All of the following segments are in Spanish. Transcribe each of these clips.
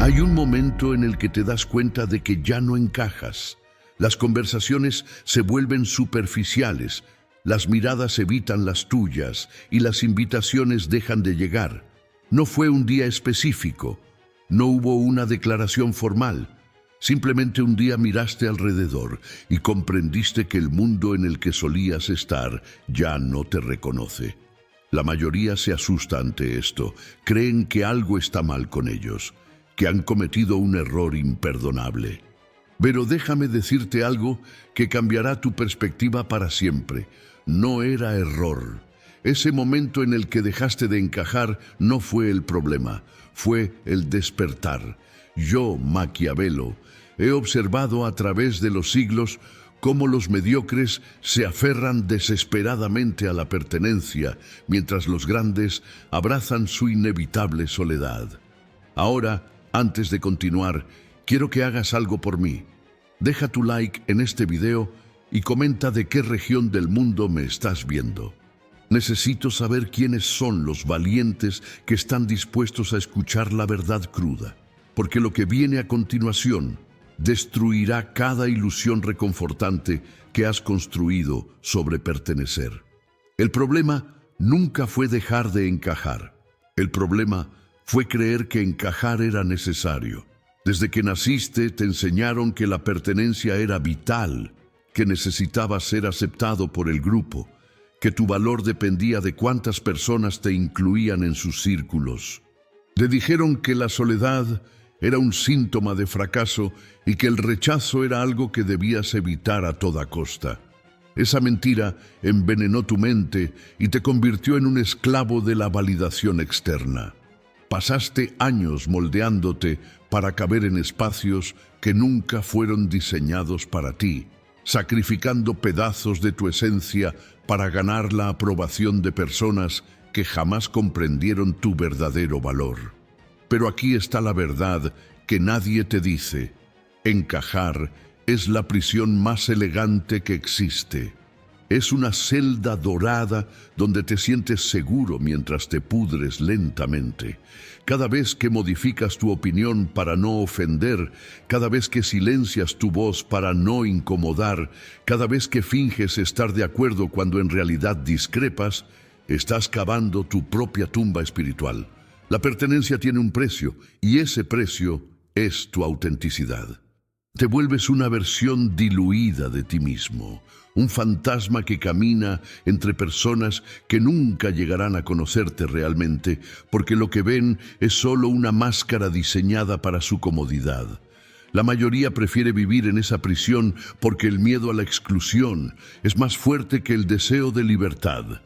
Hay un momento en el que te das cuenta de que ya no encajas. Las conversaciones se vuelven superficiales, las miradas evitan las tuyas y las invitaciones dejan de llegar. No fue un día específico, no hubo una declaración formal. Simplemente un día miraste alrededor y comprendiste que el mundo en el que solías estar ya no te reconoce. La mayoría se asusta ante esto, creen que algo está mal con ellos, que han cometido un error imperdonable. Pero déjame decirte algo que cambiará tu perspectiva para siempre. No era error. Ese momento en el que dejaste de encajar no fue el problema, fue el despertar. Yo, Maquiavelo, he observado a través de los siglos cómo los mediocres se aferran desesperadamente a la pertenencia, mientras los grandes abrazan su inevitable soledad. Ahora, antes de continuar, quiero que hagas algo por mí. Deja tu like en este video y comenta de qué región del mundo me estás viendo. Necesito saber quiénes son los valientes que están dispuestos a escuchar la verdad cruda, porque lo que viene a continuación destruirá cada ilusión reconfortante que has construido sobre pertenecer. El problema nunca fue dejar de encajar. El problema fue creer que encajar era necesario. Desde que naciste te enseñaron que la pertenencia era vital, que necesitabas ser aceptado por el grupo, que tu valor dependía de cuántas personas te incluían en sus círculos. Te dijeron que la soledad era un síntoma de fracaso y que el rechazo era algo que debías evitar a toda costa. Esa mentira envenenó tu mente y te convirtió en un esclavo de la validación externa. Pasaste años moldeándote para caber en espacios que nunca fueron diseñados para ti, sacrificando pedazos de tu esencia para ganar la aprobación de personas que jamás comprendieron tu verdadero valor. Pero aquí está la verdad que nadie te dice. Encajar es la prisión más elegante que existe. Es una celda dorada donde te sientes seguro mientras te pudres lentamente. Cada vez que modificas tu opinión para no ofender, cada vez que silencias tu voz para no incomodar, cada vez que finges estar de acuerdo cuando en realidad discrepas, estás cavando tu propia tumba espiritual. La pertenencia tiene un precio, y ese precio es tu autenticidad. Te vuelves una versión diluida de ti mismo, un fantasma que camina entre personas que nunca llegarán a conocerte realmente, porque lo que ven es solo una máscara diseñada para su comodidad. La mayoría prefiere vivir en esa prisión porque el miedo a la exclusión es más fuerte que el deseo de libertad.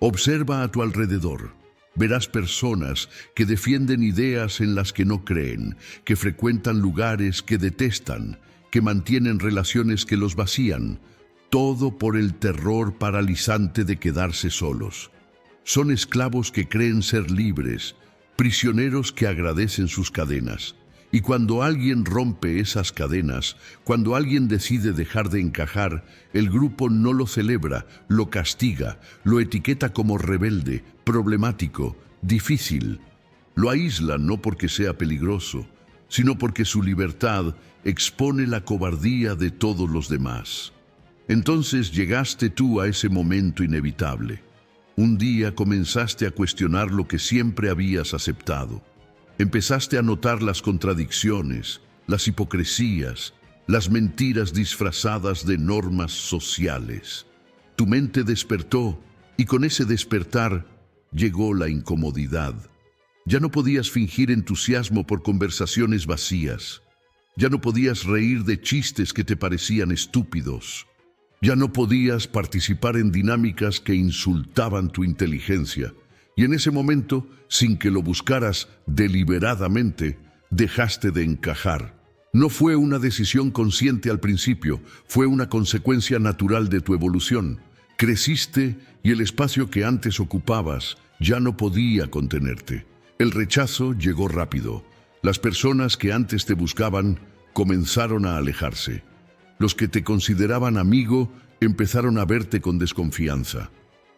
Observa a tu alrededor. Verás personas que defienden ideas en las que no creen, que frecuentan lugares que detestan, que mantienen relaciones que los vacían, todo por el terror paralizante de quedarse solos. Son esclavos que creen ser libres, prisioneros que agradecen sus cadenas. Y cuando alguien rompe esas cadenas, cuando alguien decide dejar de encajar, el grupo no lo celebra, lo castiga, lo etiqueta como rebelde, problemático, difícil. Lo aísla no porque sea peligroso, sino porque su libertad expone la cobardía de todos los demás. Entonces llegaste tú a ese momento inevitable. Un día comenzaste a cuestionar lo que siempre habías aceptado. Empezaste a notar las contradicciones, las hipocresías, las mentiras disfrazadas de normas sociales. Tu mente despertó y con ese despertar llegó la incomodidad. Ya no podías fingir entusiasmo por conversaciones vacías. Ya no podías reír de chistes que te parecían estúpidos. Ya no podías participar en dinámicas que insultaban tu inteligencia. Y en ese momento, sin que lo buscaras deliberadamente, dejaste de encajar. No fue una decisión consciente al principio, fue una consecuencia natural de tu evolución. Creciste y el espacio que antes ocupabas ya no podía contenerte. El rechazo llegó rápido. Las personas que antes te buscaban comenzaron a alejarse. Los que te consideraban amigo empezaron a verte con desconfianza.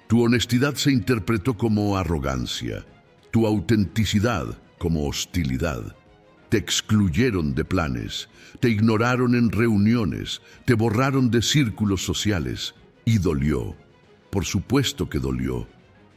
Tu honestidad se interpretó como arrogancia, tu autenticidad como hostilidad. te excluyeron de planes, te ignoraron en reuniones, te borraron de círculos sociales y dolió. Por supuesto que dolió,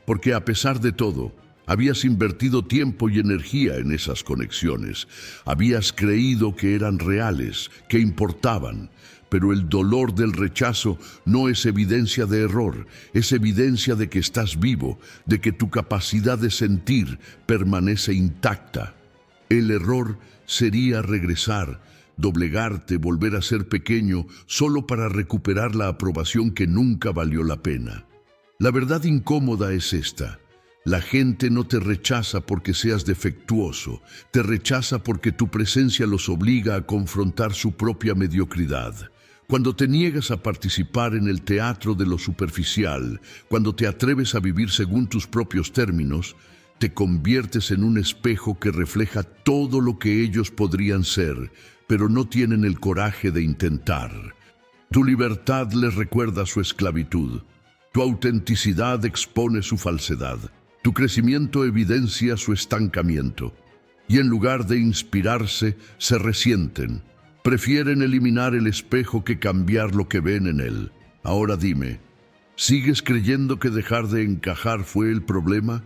porque a pesar de todo, habías invertido tiempo y energía en esas conexiones, habías creído que eran reales, que importaban, pero el dolor del rechazo no es evidencia de error, es evidencia de que estás vivo, de que tu capacidad de sentir permanece intacta. El error sería regresar, doblegarte, volver a ser pequeño, solo para recuperar la aprobación que nunca valió la pena. La verdad incómoda es esta. La gente no te rechaza porque seas defectuoso, te rechaza porque tu presencia los obliga a confrontar su propia mediocridad. Cuando te niegas a participar en el teatro de lo superficial, cuando te atreves a vivir según tus propios términos, te conviertes en un espejo que refleja todo lo que ellos podrían ser, pero no tienen el coraje de intentar. Tu libertad les recuerda su esclavitud. Tu autenticidad expone su falsedad. Tu crecimiento evidencia su estancamiento. Y en lugar de inspirarse, se resienten. Prefieren eliminar el espejo que cambiar lo que ven en él. Ahora dime, ¿sigues creyendo que dejar de encajar fue el problema?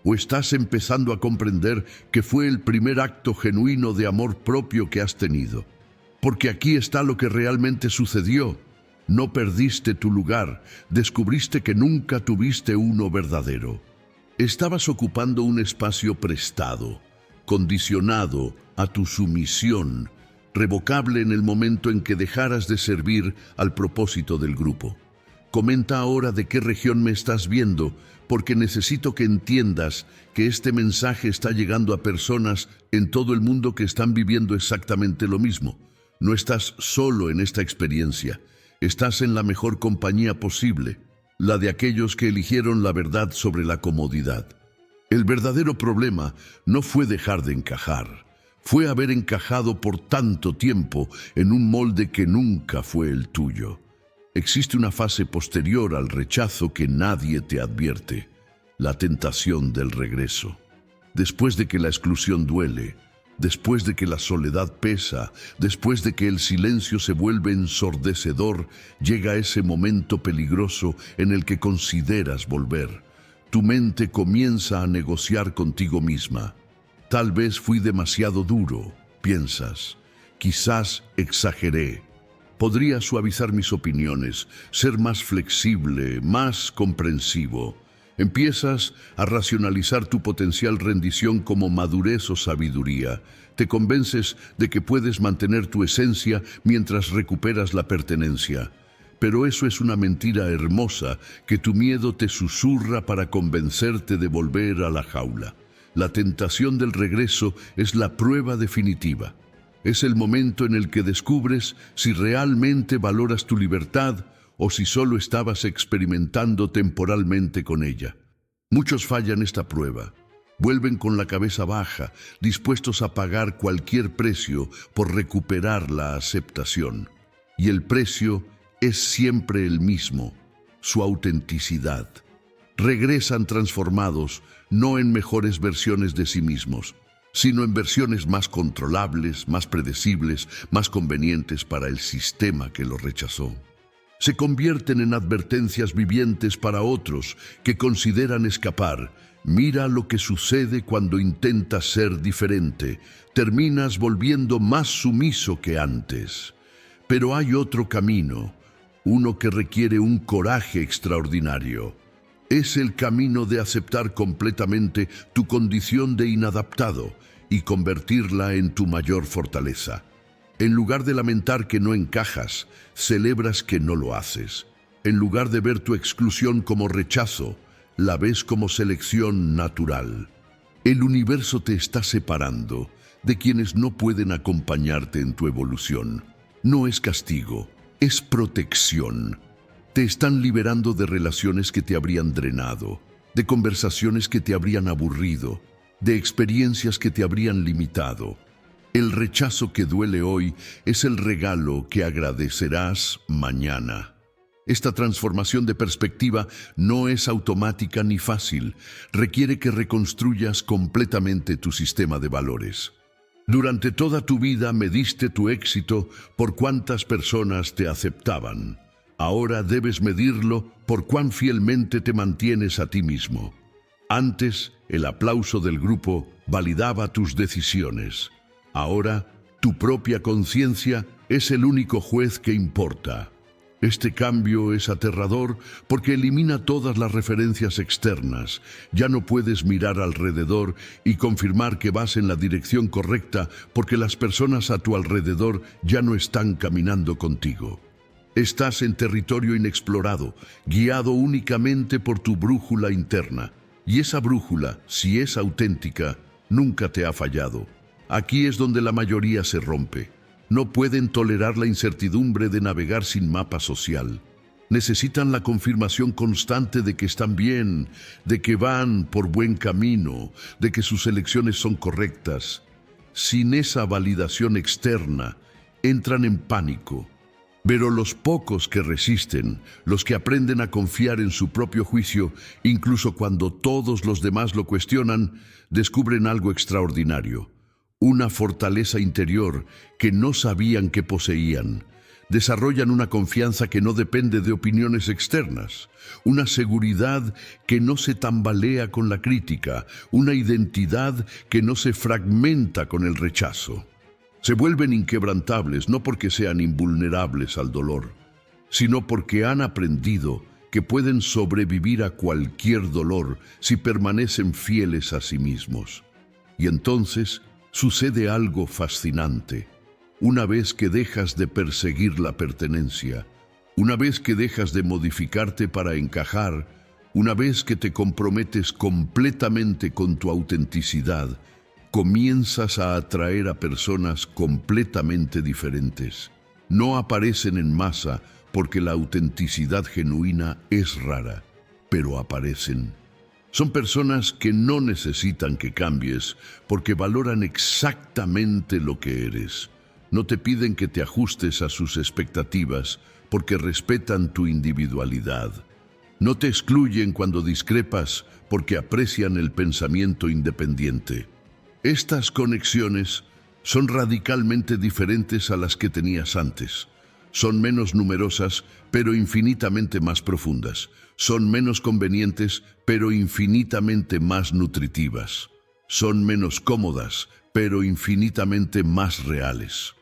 ¿O estás empezando a comprender que fue el primer acto genuino de amor propio que has tenido? Porque aquí está lo que realmente sucedió. No perdiste tu lugar, descubriste que nunca tuviste uno verdadero. Estabas ocupando un espacio prestado, condicionado a tu sumisión, revocable en el momento en que dejaras de servir al propósito del grupo. Comenta ahora de qué región me estás viendo, porque necesito que entiendas que este mensaje está llegando a personas en todo el mundo que están viviendo exactamente lo mismo. No estás solo en esta experiencia, estás en la mejor compañía posible, la de aquellos que eligieron la verdad sobre la comodidad. El verdadero problema no fue dejar de encajar, fue haber encajado por tanto tiempo en un molde que nunca fue el tuyo. Existe una fase posterior al rechazo que nadie te advierte, la tentación del regreso. Después de que la exclusión duele, después de que la soledad pesa, después de que el silencio se vuelve ensordecedor, llega ese momento peligroso en el que consideras volver. Tu mente comienza a negociar contigo misma. Tal vez fui demasiado duro, piensas. Quizás exageré. Podría suavizar mis opiniones, ser más flexible, más comprensivo. Empiezas a racionalizar tu potencial rendición como madurez o sabiduría. Te convences de que puedes mantener tu esencia mientras recuperas la pertenencia. Pero eso es una mentira hermosa que tu miedo te susurra para convencerte de volver a la jaula. La tentación del regreso es la prueba definitiva. Es el momento en el que descubres si realmente valoras tu libertad o si solo estabas experimentando temporalmente con ella. Muchos fallan esta prueba. Vuelven con la cabeza baja, dispuestos a pagar cualquier precio por recuperar la aceptación. Y el precio es siempre el mismo, su autenticidad. Regresan transformados, no en mejores versiones de sí mismos, sino en versiones más controlables, más predecibles, más convenientes para el sistema que los rechazó. Se convierten en advertencias vivientes para otros que consideran escapar. Mira lo que sucede cuando intentas ser diferente. Terminas volviendo más sumiso que antes. Pero hay otro camino, uno que requiere un coraje extraordinario. Es el camino de aceptar completamente tu condición de inadaptado y convertirla en tu mayor fortaleza. En lugar de lamentar que no encajas, celebras que no lo haces. En lugar de ver tu exclusión como rechazo, la ves como selección natural. El universo te está separando de quienes no pueden acompañarte en tu evolución. No es castigo, es protección. Te están liberando de relaciones que te habrían drenado, de conversaciones que te habrían aburrido, de experiencias que te habrían limitado. El rechazo que duele hoy es el regalo que agradecerás mañana. Esta transformación de perspectiva no es automática ni fácil. Requiere que reconstruyas completamente tu sistema de valores. Durante toda tu vida mediste tu éxito por cuántas personas te aceptaban. Ahora debes medirlo por cuán fielmente te mantienes a ti mismo. Antes, el aplauso del grupo validaba tus decisiones. Ahora, tu propia conciencia es el único juez que importa. Este cambio es aterrador porque elimina todas las referencias externas. Ya no puedes mirar alrededor y confirmar que vas en la dirección correcta porque las personas a tu alrededor ya no están caminando contigo. Estás en territorio inexplorado, guiado únicamente por tu brújula interna. Y esa brújula, si es auténtica, nunca te ha fallado. Aquí es donde la mayoría se rompe. No pueden tolerar la incertidumbre de navegar sin mapa social. Necesitan la confirmación constante de que están bien, de que van por buen camino, de que sus elecciones son correctas. Sin esa validación externa, entran en pánico. Pero los pocos que resisten, los que aprenden a confiar en su propio juicio, incluso cuando todos los demás lo cuestionan, descubren algo extraordinario. Una fortaleza interior que no sabían que poseían. Desarrollan una confianza que no depende de opiniones externas, una seguridad que no se tambalea con la crítica, una identidad que no se fragmenta con el rechazo. Se vuelven inquebrantables no porque sean invulnerables al dolor, sino porque han aprendido que pueden sobrevivir a cualquier dolor si permanecen fieles a sí mismos. Y entonces sucede algo fascinante. Una vez que dejas de perseguir la pertenencia, una vez que dejas de modificarte para encajar, una vez que te comprometes completamente con tu autenticidad, comienzas a atraer a personas completamente diferentes. No aparecen en masa porque la autenticidad genuina es rara, pero aparecen. Son personas que no necesitan que cambies porque valoran exactamente lo que eres. No te piden que te ajustes a sus expectativas porque respetan tu individualidad. No te excluyen cuando discrepas porque aprecian el pensamiento independiente. Estas conexiones son radicalmente diferentes a las que tenías antes. Son menos numerosas, pero infinitamente más profundas. Son menos convenientes, pero infinitamente más nutritivas. Son menos cómodas, pero infinitamente más reales.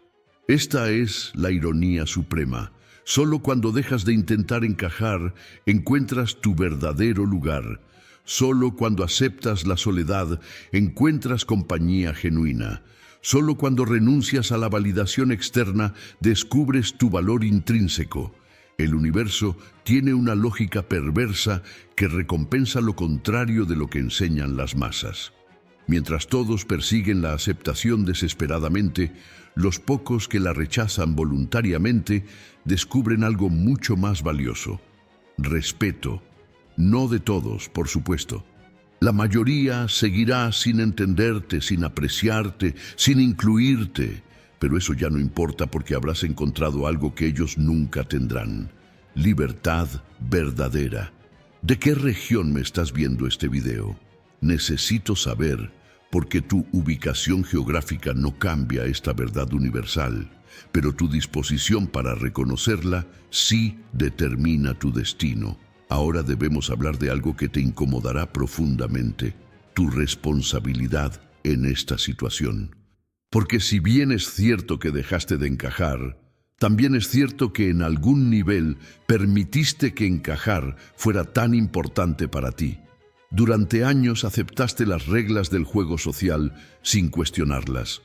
Esta es la ironía suprema. Solo cuando dejas de intentar encajar, encuentras tu verdadero lugar. Solo cuando aceptas la soledad, encuentras compañía genuina. Solo cuando renuncias a la validación externa, descubres tu valor intrínseco. El universo tiene una lógica perversa que recompensa lo contrario de lo que enseñan las masas. Mientras todos persiguen la aceptación desesperadamente, los pocos que la rechazan voluntariamente descubren algo mucho más valioso: respeto. No de todos, por supuesto. La mayoría seguirá sin entenderte, sin apreciarte, sin incluirte, pero eso ya no importa porque habrás encontrado algo que ellos nunca tendrán: libertad verdadera. ¿De qué región me estás viendo este video? Necesito saber, porque tu ubicación geográfica no cambia esta verdad universal, pero tu disposición para reconocerla sí determina tu destino. Ahora debemos hablar de algo que te incomodará profundamente: tu responsabilidad en esta situación. Porque si bien es cierto que dejaste de encajar, también es cierto que en algún nivel permitiste que encajar fuera tan importante para ti. Durante años aceptaste las reglas del juego social sin cuestionarlas.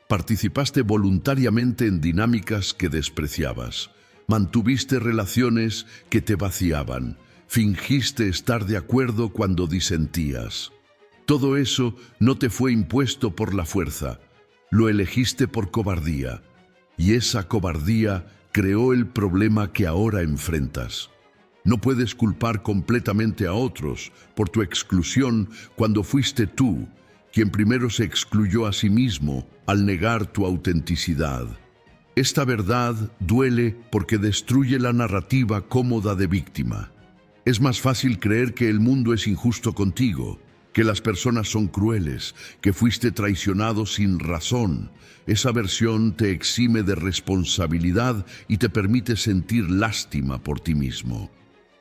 Participaste voluntariamente en dinámicas que despreciabas. Mantuviste relaciones que te vaciaban. Fingiste estar de acuerdo cuando disentías. Todo eso no te fue impuesto por la fuerza. Lo elegiste por cobardía. Y esa cobardía creó el problema que ahora enfrentas. No puedes culpar completamente a otros por tu exclusión cuando fuiste tú quien primero se excluyó a sí mismo al negar tu autenticidad. Esta verdad duele porque destruye la narrativa cómoda de víctima. Es más fácil creer que el mundo es injusto contigo, que las personas son crueles, que fuiste traicionado sin razón. Esa versión te exime de responsabilidad y te permite sentir lástima por ti mismo.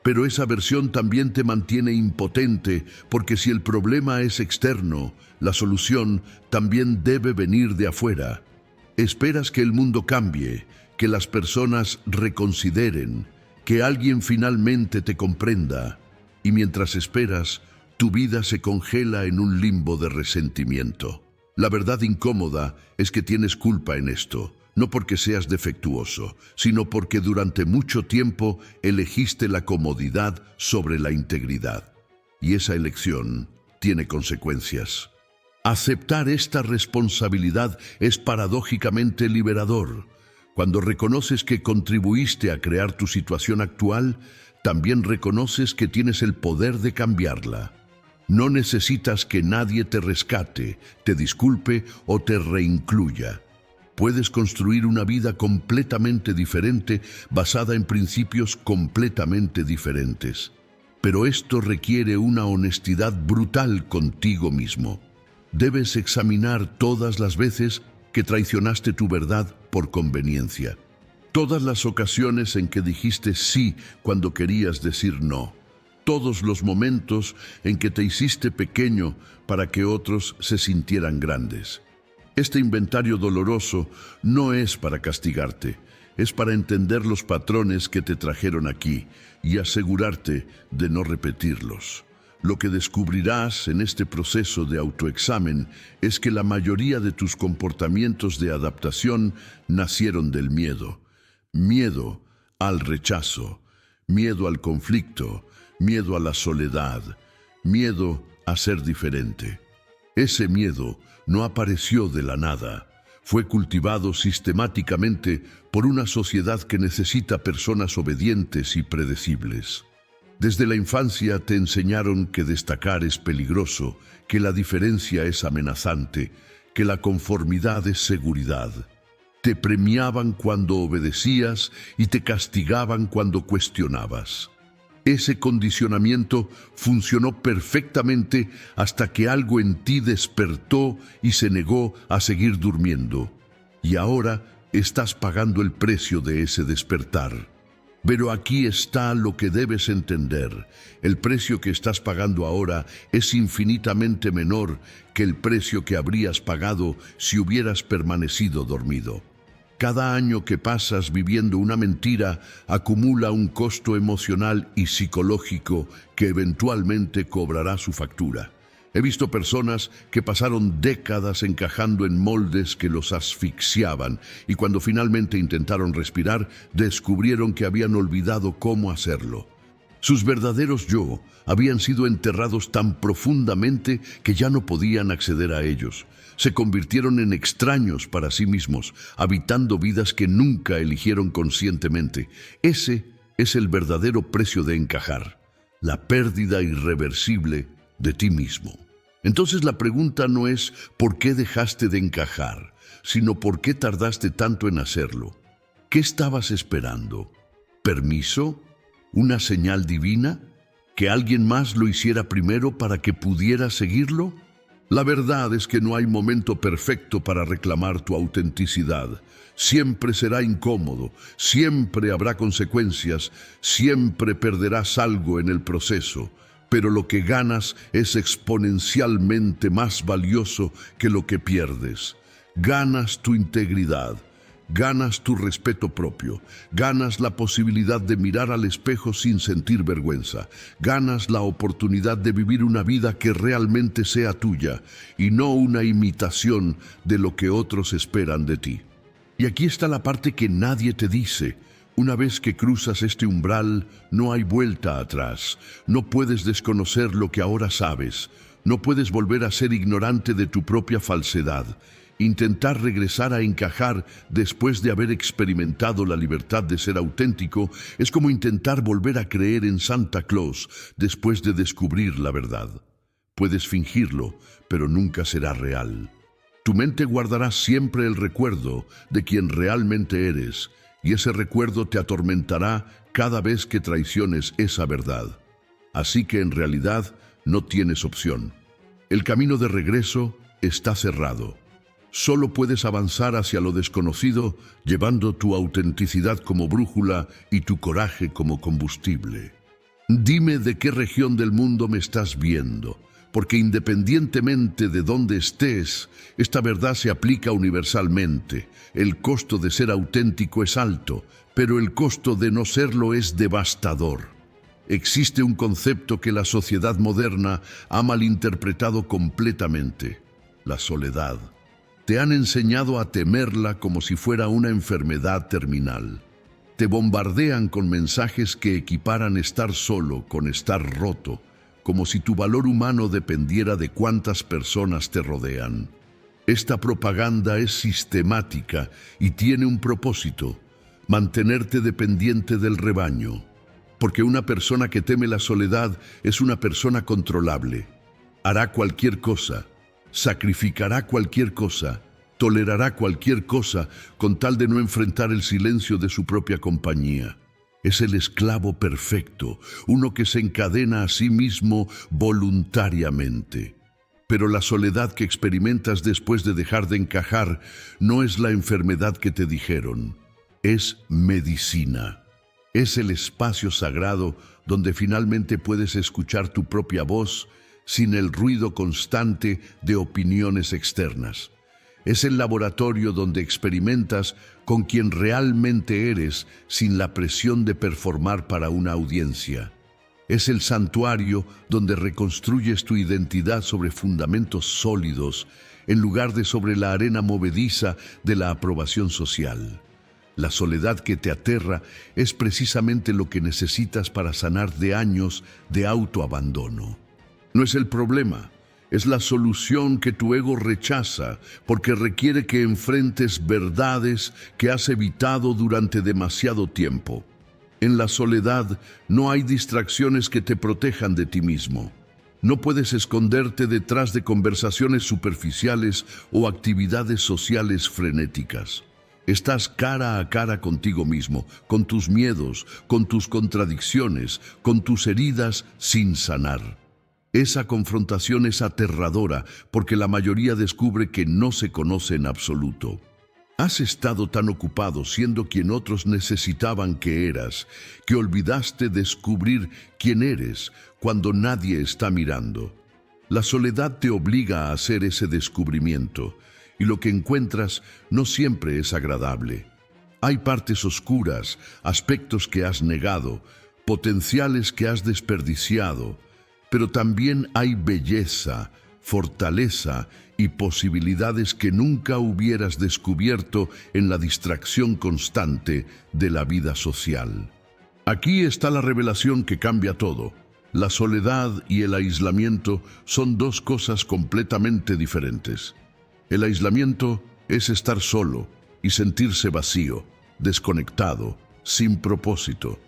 Pero esa versión también te mantiene impotente, porque si el problema es externo, la solución también debe venir de afuera. Esperas que el mundo cambie, que las personas reconsideren, que alguien finalmente te comprenda, y mientras esperas, tu vida se congela en un limbo de resentimiento. La verdad incómoda es que tienes culpa en esto, no porque seas defectuoso, sino porque durante mucho tiempo elegiste la comodidad sobre la integridad. Y esa elección tiene consecuencias. Aceptar esta responsabilidad es paradójicamente liberador. Cuando reconoces que contribuiste a crear tu situación actual, también reconoces que tienes el poder de cambiarla. No necesitas que nadie te rescate, te disculpe o te reincluya. Puedes construir una vida completamente diferente basada en principios completamente diferentes. Pero esto requiere una honestidad brutal contigo mismo. Debes examinar todas las veces que traicionaste tu verdad por conveniencia. Todas las ocasiones en que dijiste sí cuando querías decir no. Todos los momentos en que te hiciste pequeño para que otros se sintieran grandes. Este inventario doloroso no es para castigarte, es para entender los patrones que te trajeron aquí y asegurarte de no repetirlos. Lo que descubrirás en este proceso de autoexamen es que la mayoría de tus comportamientos de adaptación nacieron del miedo. Miedo al rechazo, miedo al conflicto, miedo a la soledad, miedo a ser diferente. Ese miedo no apareció de la nada. Fue cultivado sistemáticamente por una sociedad que necesita personas obedientes y predecibles. Desde la infancia te enseñaron que destacar es peligroso, que la diferencia es amenazante, que la conformidad es seguridad. Te premiaban cuando obedecías y te castigaban cuando cuestionabas. Ese condicionamiento funcionó perfectamente hasta que algo en ti despertó y se negó a seguir durmiendo. Y ahora estás pagando el precio de ese despertar. Pero aquí está lo que debes entender. El precio que estás pagando ahora es infinitamente menor que el precio que habrías pagado si hubieras permanecido dormido. Cada año que pasas viviendo una mentira acumula un costo emocional y psicológico que eventualmente cobrará su factura. He visto personas que pasaron décadas encajando en moldes que los asfixiaban y cuando finalmente intentaron respirar, descubrieron que habían olvidado cómo hacerlo. Sus verdaderos yo habían sido enterrados tan profundamente que ya no podían acceder a ellos. Se convirtieron en extraños para sí mismos, habitando vidas que nunca eligieron conscientemente. Ese es el verdadero precio de encajar, la pérdida irreversible de ti mismo. Entonces la pregunta no es ¿por qué dejaste de encajar?, sino ¿por qué tardaste tanto en hacerlo? ¿Qué estabas esperando? ¿Permiso? ¿Una señal divina? ¿Que alguien más lo hiciera primero para que pudieras seguirlo? La verdad es que no hay momento perfecto para reclamar tu autenticidad. Siempre será incómodo, siempre habrá consecuencias, siempre perderás algo en el proceso, pero lo que ganas es exponencialmente más valioso que lo que pierdes. Ganas tu integridad, ganas tu respeto propio, ganas la posibilidad de mirar al espejo sin sentir vergüenza, ganas la oportunidad de vivir una vida que realmente sea tuya y no una imitación de lo que otros esperan de ti. Y aquí está la parte que nadie te dice. Una vez que cruzas este umbral, no hay vuelta atrás. No puedes desconocer lo que ahora sabes. No puedes volver a ser ignorante de tu propia falsedad. Intentar regresar a encajar después de haber experimentado la libertad de ser auténtico es como intentar volver a creer en Santa Claus después de descubrir la verdad. Puedes fingirlo, pero nunca será real. Tu mente guardará siempre el recuerdo de quien realmente eres, y ese recuerdo te atormentará cada vez que traiciones esa verdad. Así que en realidad no tienes opción. El camino de regreso está cerrado. Solo puedes avanzar hacia lo desconocido llevando tu autenticidad como brújula y tu coraje como combustible. Dime de qué región del mundo me estás viendo, porque independientemente de dónde estés, esta verdad se aplica universalmente. El costo de ser auténtico es alto, pero el costo de no serlo es devastador. Existe un concepto que la sociedad moderna ha malinterpretado completamente: la soledad. Te han enseñado a temerla como si fuera una enfermedad terminal. Te bombardean con mensajes que equiparan estar solo con estar roto, como si tu valor humano dependiera de cuántas personas te rodean. Esta propaganda es sistemática y tiene un propósito: mantenerte dependiente del rebaño. Porque una persona que teme la soledad es una persona controlable. Hará cualquier cosa, sacrificará cualquier cosa, tolerará cualquier cosa con tal de no enfrentar el silencio de su propia compañía. Es el esclavo perfecto, uno que se encadena a sí mismo voluntariamente. Pero la soledad que experimentas después de dejar de encajar no es la enfermedad que te dijeron, es medicina. Es el espacio sagrado donde finalmente puedes escuchar tu propia voz sin el ruido constante de opiniones externas. Es el laboratorio donde experimentas con quien realmente eres sin la presión de performar para una audiencia. Es el santuario donde reconstruyes tu identidad sobre fundamentos sólidos en lugar de sobre la arena movediza de la aprobación social. La soledad que te aterra es precisamente lo que necesitas para sanar de años de autoabandono. No es el problema, es la solución que tu ego rechaza porque requiere que enfrentes verdades que has evitado durante demasiado tiempo. En la soledad no hay distracciones que te protejan de ti mismo. No puedes esconderte detrás de conversaciones superficiales o actividades sociales frenéticas. Estás cara a cara contigo mismo, con tus miedos, con tus contradicciones, con tus heridas sin sanar. Esa confrontación es aterradora porque la mayoría descubre que no se conoce en absoluto. Has estado tan ocupado siendo quien otros necesitaban que eras, que olvidaste descubrir quién eres cuando nadie está mirando. La soledad te obliga a hacer ese descubrimiento, y lo que encuentras no siempre es agradable. Hay partes oscuras, aspectos que has negado, potenciales que has desperdiciado, pero también hay belleza, fortaleza y posibilidades que nunca hubieras descubierto en la distracción constante de la vida social. Aquí está la revelación que cambia todo. La soledad y el aislamiento son dos cosas completamente diferentes. El aislamiento es estar solo y sentirse vacío, desconectado, sin propósito.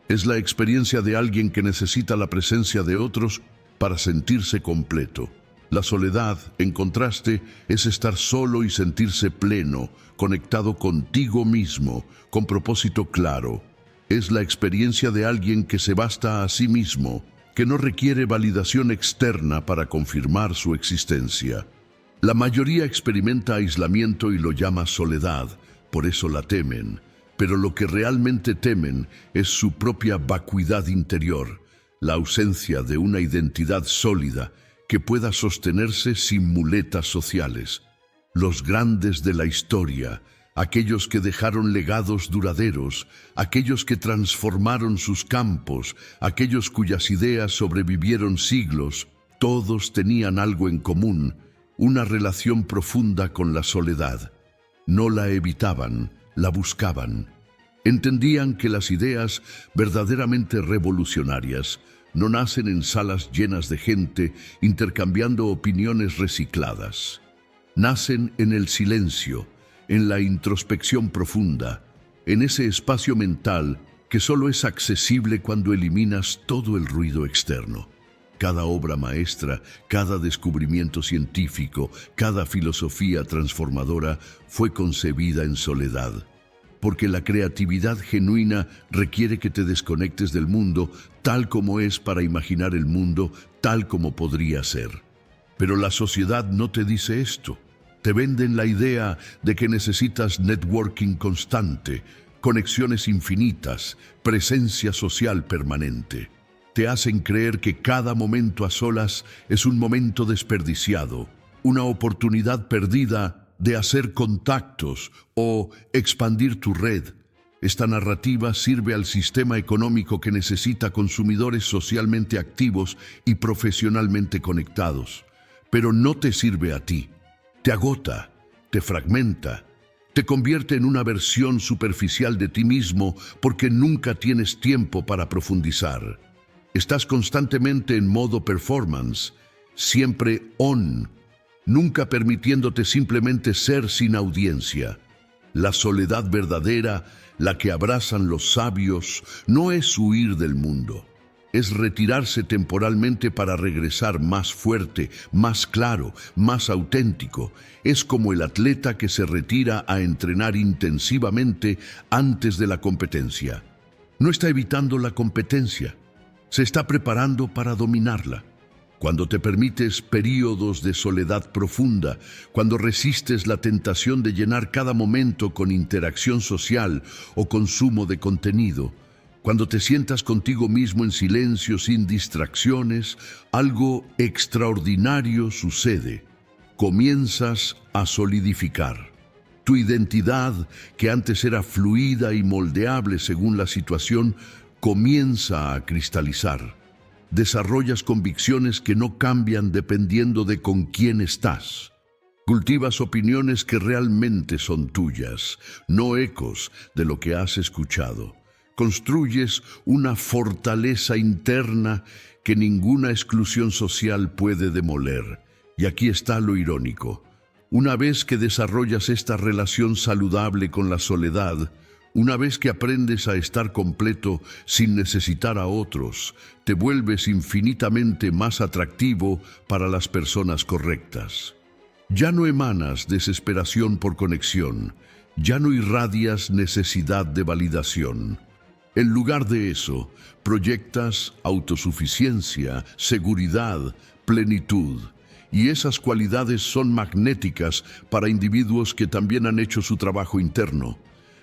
Es la experiencia de alguien que necesita la presencia de otros para sentirse completo. La soledad, en contraste, es estar solo y sentirse pleno, conectado contigo mismo, con propósito claro. Es la experiencia de alguien que se basta a sí mismo, que no requiere validación externa para confirmar su existencia. La mayoría experimenta aislamiento y lo llama soledad, por eso la temen. Pero lo que realmente temen es su propia vacuidad interior, la ausencia de una identidad sólida que pueda sostenerse sin muletas sociales. Los grandes de la historia, aquellos que dejaron legados duraderos, aquellos que transformaron sus campos, aquellos cuyas ideas sobrevivieron siglos, todos tenían algo en común: una relación profunda con la soledad. No la evitaban, la buscaban. Entendían que las ideas verdaderamente revolucionarias no nacen en salas llenas de gente intercambiando opiniones recicladas. Nacen en el silencio, en la introspección profunda, en ese espacio mental que solo es accesible cuando eliminas todo el ruido externo. Cada obra maestra, cada descubrimiento científico, cada filosofía transformadora fue concebida en soledad. Porque la creatividad genuina requiere que te desconectes del mundo tal como es para imaginar el mundo tal como podría ser. Pero la sociedad no te dice esto. Te venden la idea de que necesitas networking constante, conexiones infinitas, presencia social permanente. Te hacen creer que cada momento a solas es un momento desperdiciado, una oportunidad perdida de hacer contactos o expandir tu red. Esta narrativa sirve al sistema económico que necesita consumidores socialmente activos y profesionalmente conectados, pero no te sirve a ti. Te agota, te fragmenta, te convierte en una versión superficial de ti mismo porque nunca tienes tiempo para profundizar. Estás constantemente en modo performance, siempre on, nunca permitiéndote simplemente ser sin audiencia. La soledad verdadera, la que abrazan los sabios, no es huir del mundo. Es retirarse temporalmente para regresar más fuerte, más claro, más auténtico. Es como el atleta que se retira a entrenar intensivamente antes de la competencia. No está evitando la competencia, se está preparando para dominarla. Cuando te permites períodos de soledad profunda, cuando resistes la tentación de llenar cada momento con interacción social o consumo de contenido, cuando te sientas contigo mismo en silencio sin distracciones, algo extraordinario sucede. Comienzas a solidificar. Tu identidad, que antes era fluida y moldeable según la situación, comienza a cristalizar. Desarrollas convicciones que no cambian dependiendo de con quién estás. Cultivas opiniones que realmente son tuyas, no ecos de lo que has escuchado. Construyes una fortaleza interna que ninguna exclusión social puede demoler. Y aquí está lo irónico. Una vez que desarrollas esta relación saludable con la soledad, una vez que aprendes a estar completo sin necesitar a otros, te vuelves infinitamente más atractivo para las personas correctas. Ya no emanas desesperación por conexión, ya no irradias necesidad de validación. En lugar de eso, proyectas autosuficiencia, seguridad, plenitud. Y esas cualidades son magnéticas para individuos que también han hecho su trabajo interno.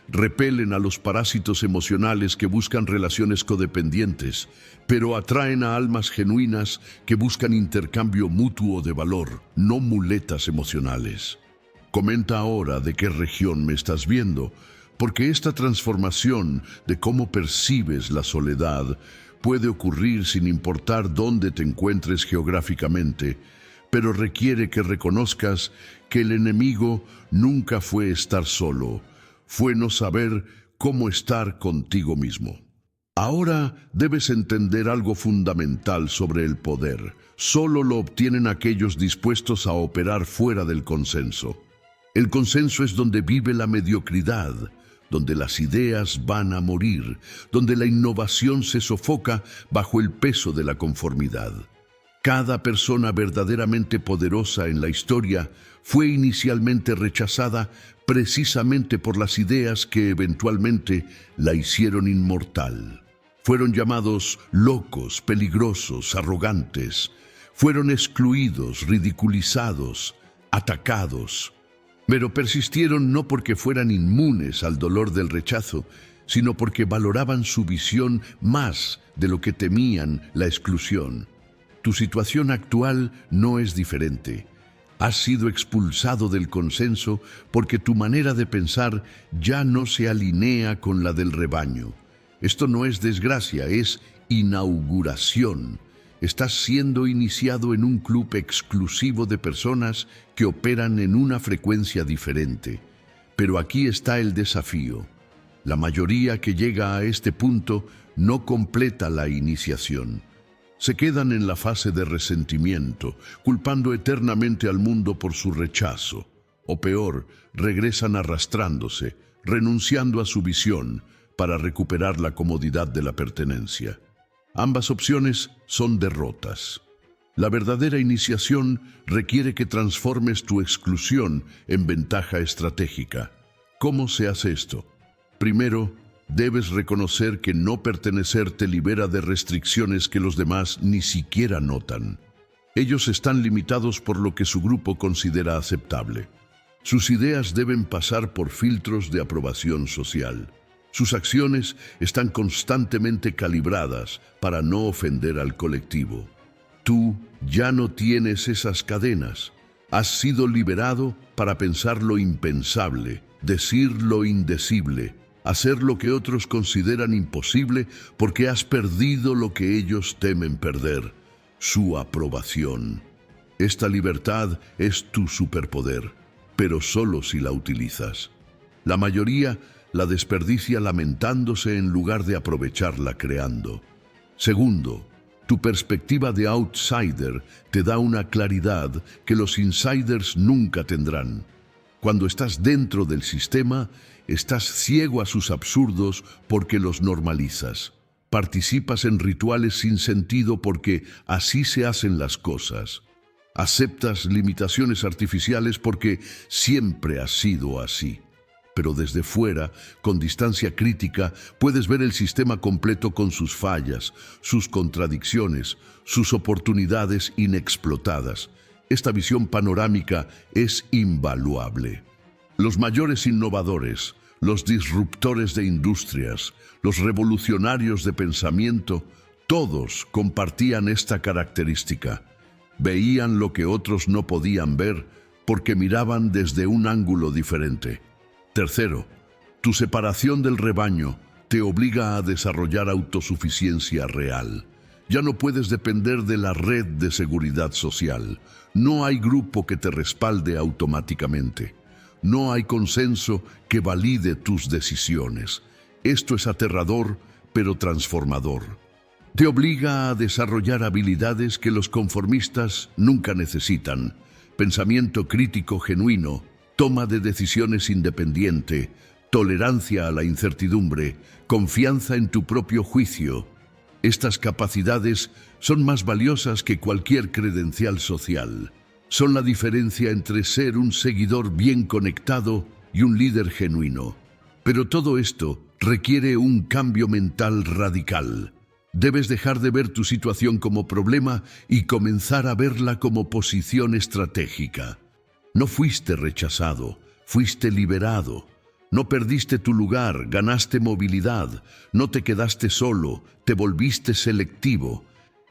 Repelen a los parásitos emocionales que buscan relaciones codependientes, pero atraen a almas genuinas que buscan intercambio mutuo de valor, no muletas emocionales. Comenta ahora de qué región me estás viendo, porque esta transformación de cómo percibes la soledad puede ocurrir sin importar dónde te encuentres geográficamente, pero requiere que reconozcas que el enemigo nunca fue estar solo, fue no saber cómo estar contigo mismo. Ahora debes entender algo fundamental sobre el poder. Solo lo obtienen aquellos dispuestos a operar fuera del consenso. El consenso es donde vive la mediocridad, donde las ideas van a morir, donde la innovación se sofoca bajo el peso de la conformidad. Cada persona verdaderamente poderosa en la historia fue inicialmente rechazada precisamente por las ideas que eventualmente la hicieron inmortal. Fueron llamados locos, peligrosos, arrogantes. Fueron excluidos, ridiculizados, atacados. Pero persistieron no porque fueran inmunes al dolor del rechazo, sino porque valoraban su visión más de lo que temían la exclusión. Tu situación actual no es diferente. Has sido expulsado del consenso porque tu manera de pensar ya no se alinea con la del rebaño. Esto no es desgracia, es inauguración. Estás siendo iniciado en un club exclusivo de personas que operan en una frecuencia diferente. Pero aquí está el desafío. La mayoría que llega a este punto no completa la iniciación. Se quedan en la fase de resentimiento, culpando eternamente al mundo por su rechazo. O peor, regresan arrastrándose, renunciando a su visión para recuperar la comodidad de la pertenencia. Ambas opciones son derrotas. La verdadera iniciación requiere que transformes tu exclusión en ventaja estratégica. ¿Cómo se hace esto? Primero, debes reconocer que no pertenecer te libera de restricciones que los demás ni siquiera notan. Ellos están limitados por lo que su grupo considera aceptable. Sus ideas deben pasar por filtros de aprobación social. Sus acciones están constantemente calibradas para no ofender al colectivo. Tú ya no tienes esas cadenas. Has sido liberado para pensar lo impensable, decir lo indecible, hacer lo que otros consideran imposible porque has perdido lo que ellos temen perder, su aprobación. Esta libertad es tu superpoder, pero solo si la utilizas. La mayoría la desperdicia lamentándose en lugar de aprovecharla creando. Segundo, tu perspectiva de outsider te da una claridad que los insiders nunca tendrán. Cuando estás dentro del sistema, estás ciego a sus absurdos porque los normalizas. Participas en rituales sin sentido porque así se hacen las cosas. Aceptas limitaciones artificiales porque siempre ha sido así. Pero desde fuera, con distancia crítica, puedes ver el sistema completo con sus fallas, sus contradicciones, sus oportunidades inexplotadas. Esta visión panorámica es invaluable. Los mayores innovadores, los disruptores de industrias, los revolucionarios de pensamiento, todos compartían esta característica. Veían lo que otros no podían ver porque miraban desde un ángulo diferente. Tercero, tu separación del rebaño te obliga a desarrollar autosuficiencia real. Ya no puedes depender de la red de seguridad social. No hay grupo que te respalde automáticamente. No hay consenso que valide tus decisiones. Esto es aterrador, pero transformador. Te obliga a desarrollar habilidades que los conformistas nunca necesitan. Pensamiento crítico genuino, toma de decisiones independiente, tolerancia a la incertidumbre, confianza en tu propio juicio. Estas capacidades son más valiosas que cualquier credencial social. Son la diferencia entre ser un seguidor bien conectado y un líder genuino. Pero todo esto requiere un cambio mental radical. Debes dejar de ver tu situación como problema y comenzar a verla como posición estratégica. No fuiste rechazado, fuiste liberado. No perdiste tu lugar, ganaste movilidad. No te quedaste solo, te volviste selectivo.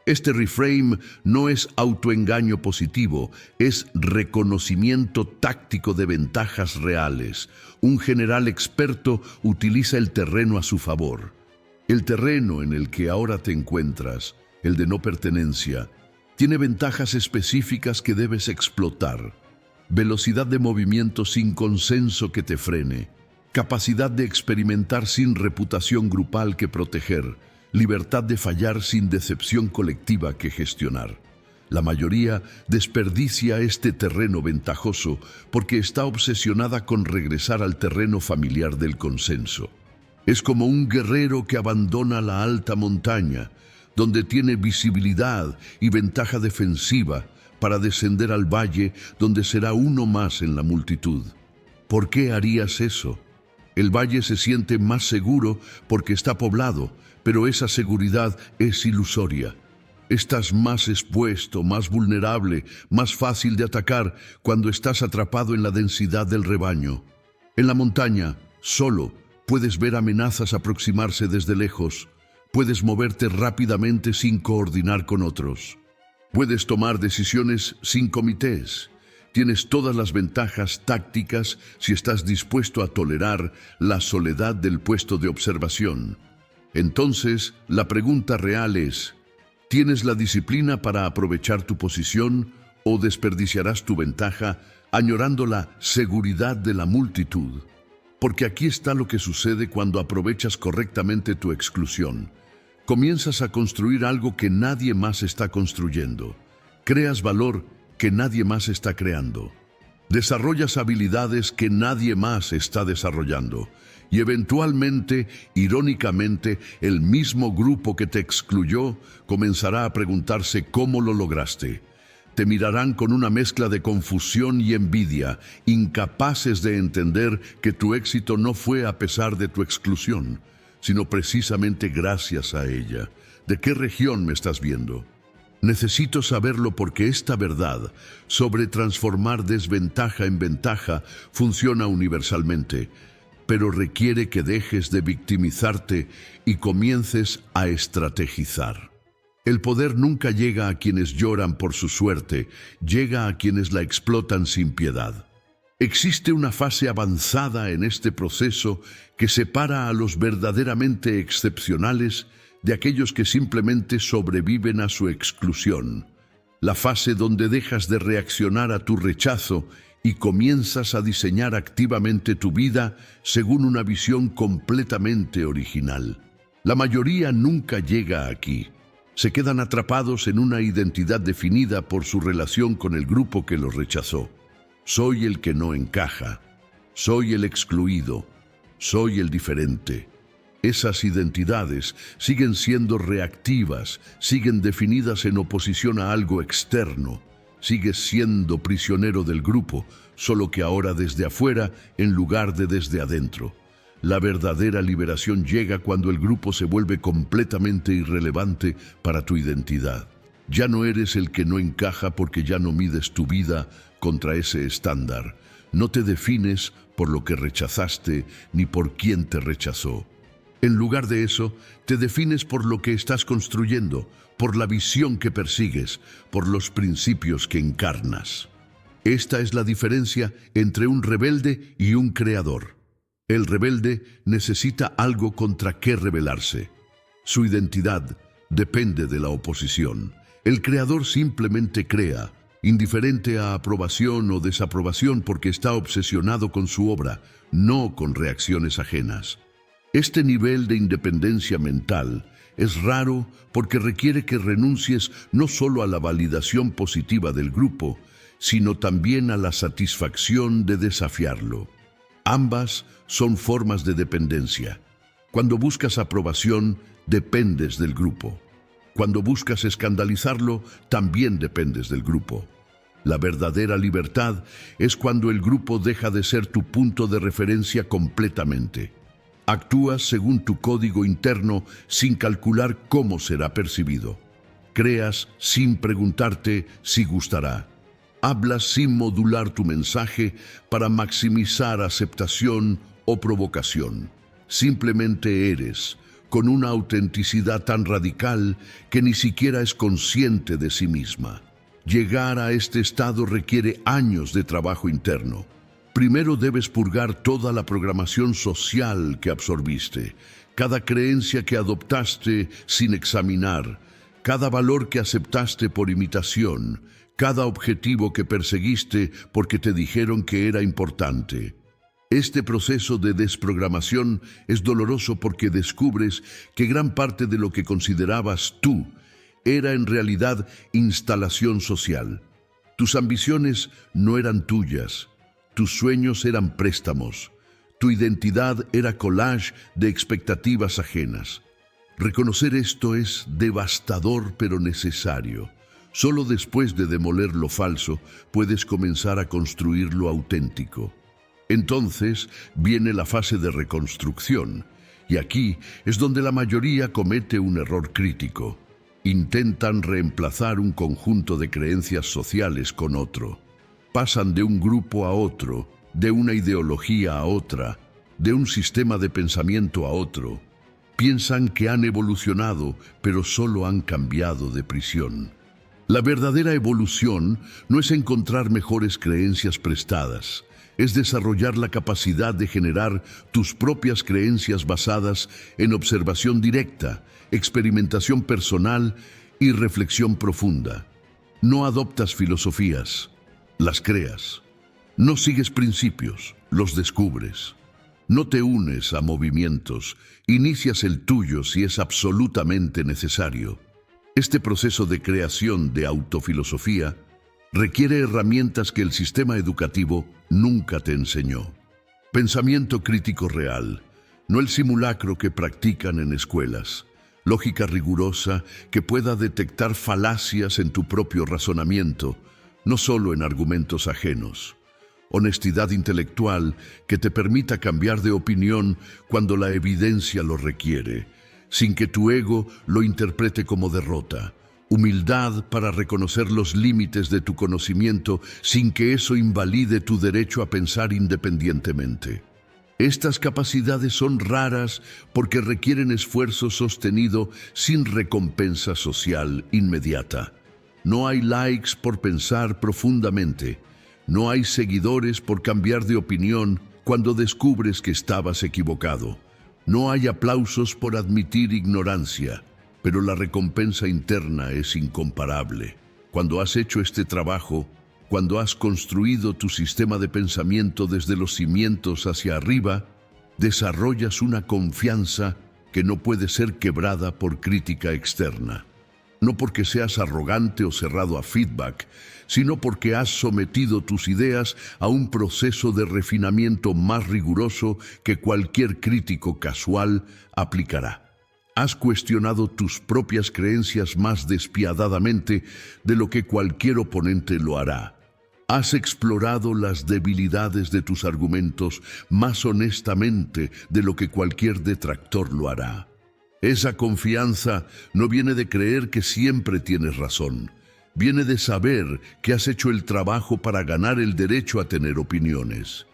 Este reframe no es autoengaño positivo, es reconocimiento táctico de ventajas reales. Un general experto utiliza el terreno a su favor. El terreno en el que ahora te encuentras, el de no pertenencia, tiene ventajas específicas que debes explotar. Velocidad de movimiento sin consenso que te frene, capacidad de experimentar sin reputación grupal que proteger, libertad de fallar sin decepción colectiva que gestionar. La mayoría desperdicia este terreno ventajoso porque está obsesionada con regresar al terreno familiar del consenso. Es como un guerrero que abandona la alta montaña, donde tiene visibilidad y ventaja defensiva, para descender al valle donde será uno más en la multitud. ¿Por qué harías eso? El valle se siente más seguro porque está poblado, pero esa seguridad es ilusoria. Estás más expuesto, más vulnerable, más fácil de atacar cuando estás atrapado en la densidad del rebaño. En la montaña, solo, puedes ver amenazas aproximarse desde lejos. Puedes moverte rápidamente sin coordinar con otros. Puedes tomar decisiones sin comités. Tienes todas las ventajas tácticas si estás dispuesto a tolerar la soledad del puesto de observación. Entonces, la pregunta real es, ¿tienes la disciplina para aprovechar tu posición o desperdiciarás tu ventaja añorando la seguridad de la multitud? Porque aquí está lo que sucede cuando aprovechas correctamente tu exclusión. Comienzas a construir algo que nadie más está construyendo. Creas valor que nadie más está creando. Desarrollas habilidades que nadie más está desarrollando. Y eventualmente, irónicamente, el mismo grupo que te excluyó comenzará a preguntarse cómo lo lograste. Te mirarán con una mezcla de confusión y envidia, incapaces de entender que tu éxito no fue a pesar de tu exclusión, sino precisamente gracias a ella. ¿De qué región me estás viendo? Necesito saberlo porque esta verdad sobre transformar desventaja en ventaja funciona universalmente, pero requiere que dejes de victimizarte y comiences a estrategizar. El poder nunca llega a quienes lloran por su suerte, llega a quienes la explotan sin piedad. Existe una fase avanzada en este proceso que separa a los verdaderamente excepcionales de aquellos que simplemente sobreviven a su exclusión. La fase donde dejas de reaccionar a tu rechazo y comienzas a diseñar activamente tu vida según una visión completamente original. La mayoría nunca llega aquí. Se quedan atrapados en una identidad definida por su relación con el grupo que los rechazó. Soy el que no encaja, soy el excluido, soy el diferente. Esas identidades siguen siendo reactivas, siguen definidas en oposición a algo externo. Sigues siendo prisionero del grupo, solo que ahora desde afuera en lugar de desde adentro. La verdadera liberación llega cuando el grupo se vuelve completamente irrelevante para tu identidad. Ya no eres el que no encaja porque ya no mides tu vida contra ese estándar. No te defines por lo que rechazaste ni por quién te rechazó. En lugar de eso, te defines por lo que estás construyendo, por la visión que persigues, por los principios que encarnas. Esta es la diferencia entre un rebelde y un creador. El rebelde necesita algo contra qué rebelarse. Su identidad depende de la oposición. El creador simplemente crea, indiferente a aprobación o desaprobación porque está obsesionado con su obra, no con reacciones ajenas. Este nivel de independencia mental es raro porque requiere que renuncies no solo a la validación positiva del grupo, sino también a la satisfacción de desafiarlo. Ambas son formas de dependencia. Cuando buscas aprobación, dependes del grupo. Cuando buscas escandalizarlo, también dependes del grupo. La verdadera libertad es cuando el grupo deja de ser tu punto de referencia completamente. Actúas según tu código interno sin calcular cómo será percibido. Creas sin preguntarte si gustará. Hablas sin modular tu mensaje para maximizar aceptación o provocación. Simplemente eres, con una autenticidad tan radical que ni siquiera es consciente de sí misma. Llegar a este estado requiere años de trabajo interno. Primero debes purgar toda la programación social que absorbiste, cada creencia que adoptaste sin examinar, cada valor que aceptaste por imitación, cada objetivo que perseguiste porque te dijeron que era importante. Este proceso de desprogramación es doloroso porque descubres que gran parte de lo que considerabas tú era en realidad instalación social. Tus ambiciones no eran tuyas. Tus sueños eran préstamos. Tu identidad era collage de expectativas ajenas. Reconocer esto es devastador pero necesario. Solo después de demoler lo falso puedes comenzar a construir lo auténtico. Entonces viene la fase de reconstrucción, y aquí es donde la mayoría comete un error crítico. Intentan reemplazar un conjunto de creencias sociales con otro. Pasan de un grupo a otro, de una ideología a otra, de un sistema de pensamiento a otro. Piensan que han evolucionado, pero solo han cambiado de prisión. La verdadera evolución no es encontrar mejores creencias prestadas, es desarrollar la capacidad de generar tus propias creencias basadas en observación directa, experimentación personal y reflexión profunda. No adoptas filosofías, las creas. No sigues principios, los descubres. No te unes a movimientos, inicias el tuyo si es absolutamente necesario. Este proceso de creación de autofilosofía requiere herramientas que el sistema educativo nunca te enseñó. Pensamiento crítico real, no el simulacro que practican en escuelas. Lógica rigurosa que pueda detectar falacias en tu propio razonamiento, no solo en argumentos ajenos. Honestidad intelectual que te permita cambiar de opinión cuando la evidencia lo requiere, sin que tu ego lo interprete como derrota. Humildad para reconocer los límites de tu conocimiento sin que eso invalide tu derecho a pensar independientemente. Estas capacidades son raras porque requieren esfuerzo sostenido sin recompensa social inmediata. No hay likes por pensar profundamente. No hay seguidores por cambiar de opinión cuando descubres que estabas equivocado. No hay aplausos por admitir ignorancia, pero la recompensa interna es incomparable. Cuando has hecho este trabajo, cuando has construido tu sistema de pensamiento desde los cimientos hacia arriba, desarrollas una confianza que no puede ser quebrada por crítica externa. No porque seas arrogante o cerrado a feedback, sino porque has sometido tus ideas a un proceso de refinamiento más riguroso que cualquier crítico casual aplicará. Has cuestionado tus propias creencias más despiadadamente de lo que cualquier oponente lo hará. Has explorado las debilidades de tus argumentos más honestamente de lo que cualquier detractor lo hará. Esa confianza no viene de creer que siempre tienes razón. Viene de saber que has hecho el trabajo para ganar el derecho a tener opiniones.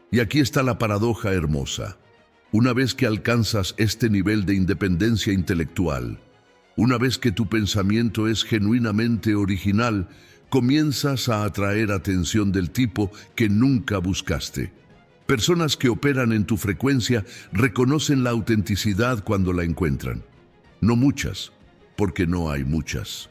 Y aquí está la paradoja hermosa. Una vez que alcanzas este nivel de independencia intelectual, una vez que tu pensamiento es genuinamente original, comienzas a atraer atención del tipo que nunca buscaste. Personas que operan en tu frecuencia reconocen la autenticidad cuando la encuentran. No muchas, porque no hay muchas.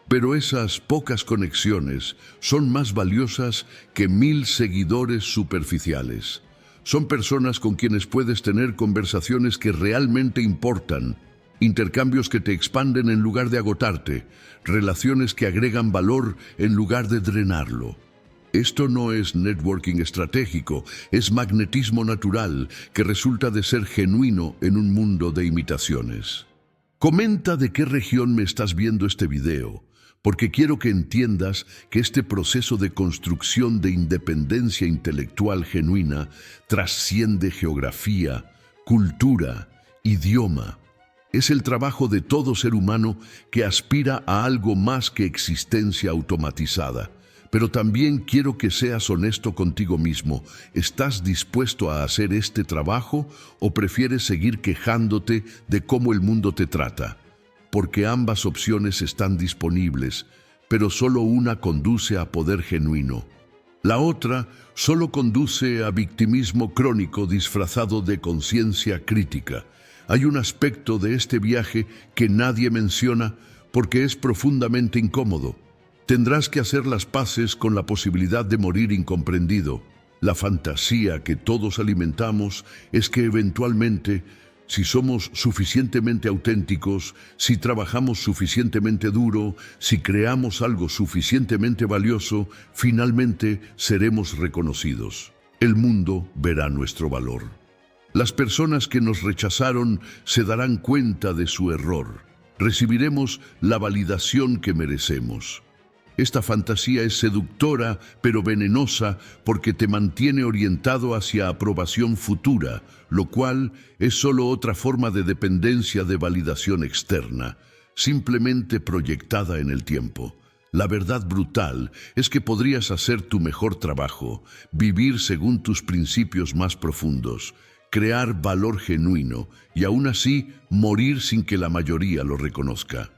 Pero esas pocas conexiones son más valiosas que 1000 seguidores superficiales. Son personas con quienes puedes tener conversaciones que realmente importan, intercambios que te expanden en lugar de agotarte, relaciones que agregan valor en lugar de drenarlo. Esto no es networking estratégico, es magnetismo natural que resulta de ser genuino en un mundo de imitaciones. Comenta de qué región me estás viendo este video, porque quiero que entiendas que este proceso de construcción de independencia intelectual genuina trasciende geografía, cultura, idioma. Es el trabajo de todo ser humano que aspira a algo más que existencia automatizada. Pero también quiero que seas honesto contigo mismo. ¿Estás dispuesto a hacer este trabajo o prefieres seguir quejándote de cómo el mundo te trata? Porque ambas opciones están disponibles, pero solo una conduce a poder genuino. La otra solo conduce a victimismo crónico disfrazado de conciencia crítica. Hay un aspecto de este viaje que nadie menciona porque es profundamente incómodo. Tendrás que hacer las paces con la posibilidad de morir incomprendido. La fantasía que todos alimentamos es que eventualmente, si somos suficientemente auténticos, si trabajamos suficientemente duro, si creamos algo suficientemente valioso, finalmente seremos reconocidos. El mundo verá nuestro valor. Las personas que nos rechazaron se darán cuenta de su error. Recibiremos la validación que merecemos. Esta fantasía es seductora, pero venenosa, porque te mantiene orientado hacia aprobación futura, lo cual es solo otra forma de dependencia de validación externa, simplemente proyectada en el tiempo. La verdad brutal es que podrías hacer tu mejor trabajo, vivir según tus principios más profundos, crear valor genuino y aún así morir sin que la mayoría lo reconozca.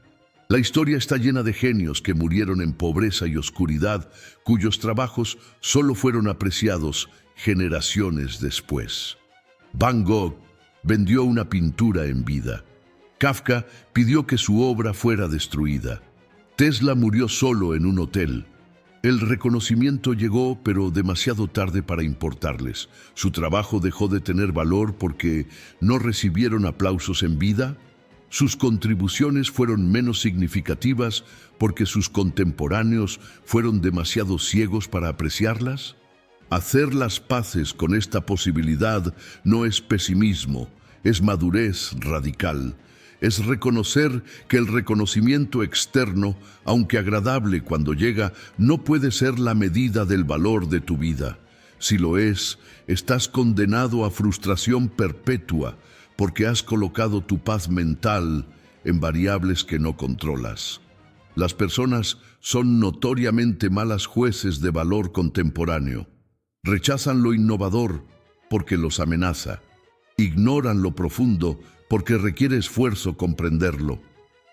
La historia está llena de genios que murieron en pobreza y oscuridad, cuyos trabajos solo fueron apreciados generaciones después. Van Gogh vendió una pintura en vida. Kafka pidió que su obra fuera destruida. Tesla murió solo en un hotel. El reconocimiento llegó, pero demasiado tarde para importarles. Su trabajo dejó de tener valor porque no recibieron aplausos en vida. Sus contribuciones fueron menos significativas porque sus contemporáneos fueron demasiado ciegos para apreciarlas. Hacer las paces con esta posibilidad no es pesimismo, es madurez radical. Es reconocer que el reconocimiento externo, aunque agradable cuando llega, no puede ser la medida del valor de tu vida. Si lo es, estás condenado a frustración perpetua, porque has colocado tu paz mental en variables que no controlas. Las personas son notoriamente malas jueces de valor contemporáneo. Rechazan lo innovador porque los amenaza. Ignoran lo profundo porque requiere esfuerzo comprenderlo.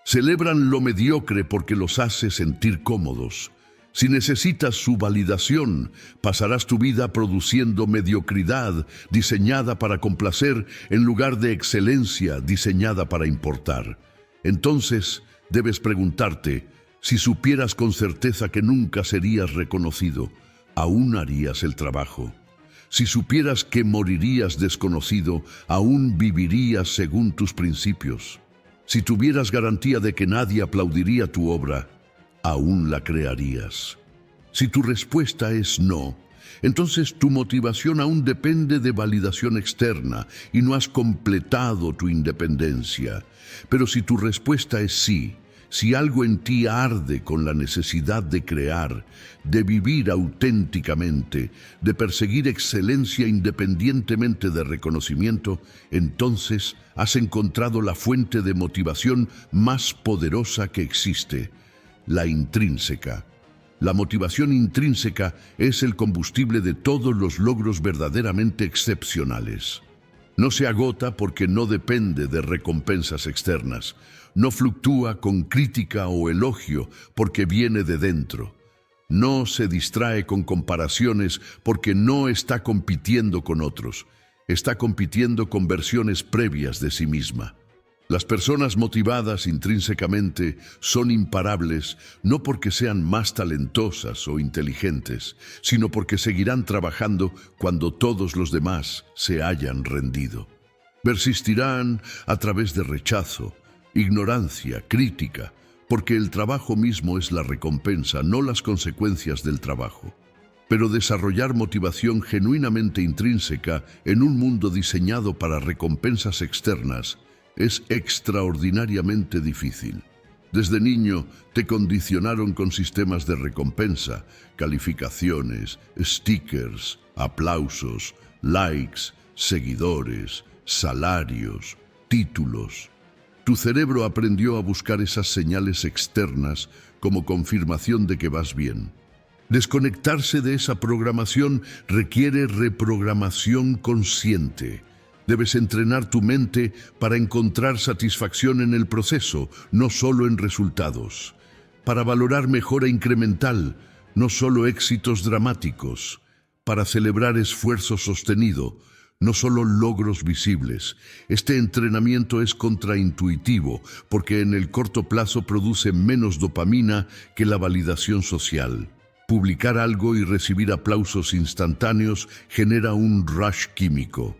Celebran lo mediocre porque los hace sentir cómodos. Si necesitas su validación, pasarás tu vida produciendo mediocridad diseñada para complacer en lugar de excelencia diseñada para importar. Entonces, debes preguntarte, si supieras con certeza que nunca serías reconocido, ¿aún harías el trabajo? Si supieras que morirías desconocido, ¿aún vivirías según tus principios? Si tuvieras garantía de que nadie aplaudiría tu obra, ¿aún la crearías? Si tu respuesta es no, entonces tu motivación aún depende de validación externa y no has completado tu independencia. Pero si tu respuesta es sí, si algo en ti arde con la necesidad de crear, de vivir auténticamente, de perseguir excelencia independientemente de reconocimiento, entonces has encontrado la fuente de motivación más poderosa que existe, la intrínseca. La motivación intrínseca es el combustible de todos los logros verdaderamente excepcionales. No se agota porque no depende de recompensas externas. No fluctúa con crítica o elogio porque viene de dentro. No se distrae con comparaciones porque no está compitiendo con otros. Está compitiendo con versiones previas de sí misma. Las personas motivadas intrínsecamente son imparables no porque sean más talentosas o inteligentes, sino porque seguirán trabajando cuando todos los demás se hayan rendido. Persistirán a través de rechazo, ignorancia, crítica, porque el trabajo mismo es la recompensa, no las consecuencias del trabajo. Pero desarrollar motivación genuinamente intrínseca en un mundo diseñado para recompensas externas es extraordinariamente difícil. Desde niño te condicionaron con sistemas de recompensa, calificaciones, stickers, aplausos, likes, seguidores, salarios, títulos. Tu cerebro aprendió a buscar esas señales externas como confirmación de que vas bien. Desconectarse de esa programación requiere reprogramación consciente. Debes entrenar tu mente para encontrar satisfacción en el proceso, no solo en resultados. Para valorar mejora incremental, no solo éxitos dramáticos. Para celebrar esfuerzo sostenido, no solo logros visibles. Este entrenamiento es contraintuitivo porque en el corto plazo produce menos dopamina que la validación social. Publicar algo y recibir aplausos instantáneos genera un rush químico.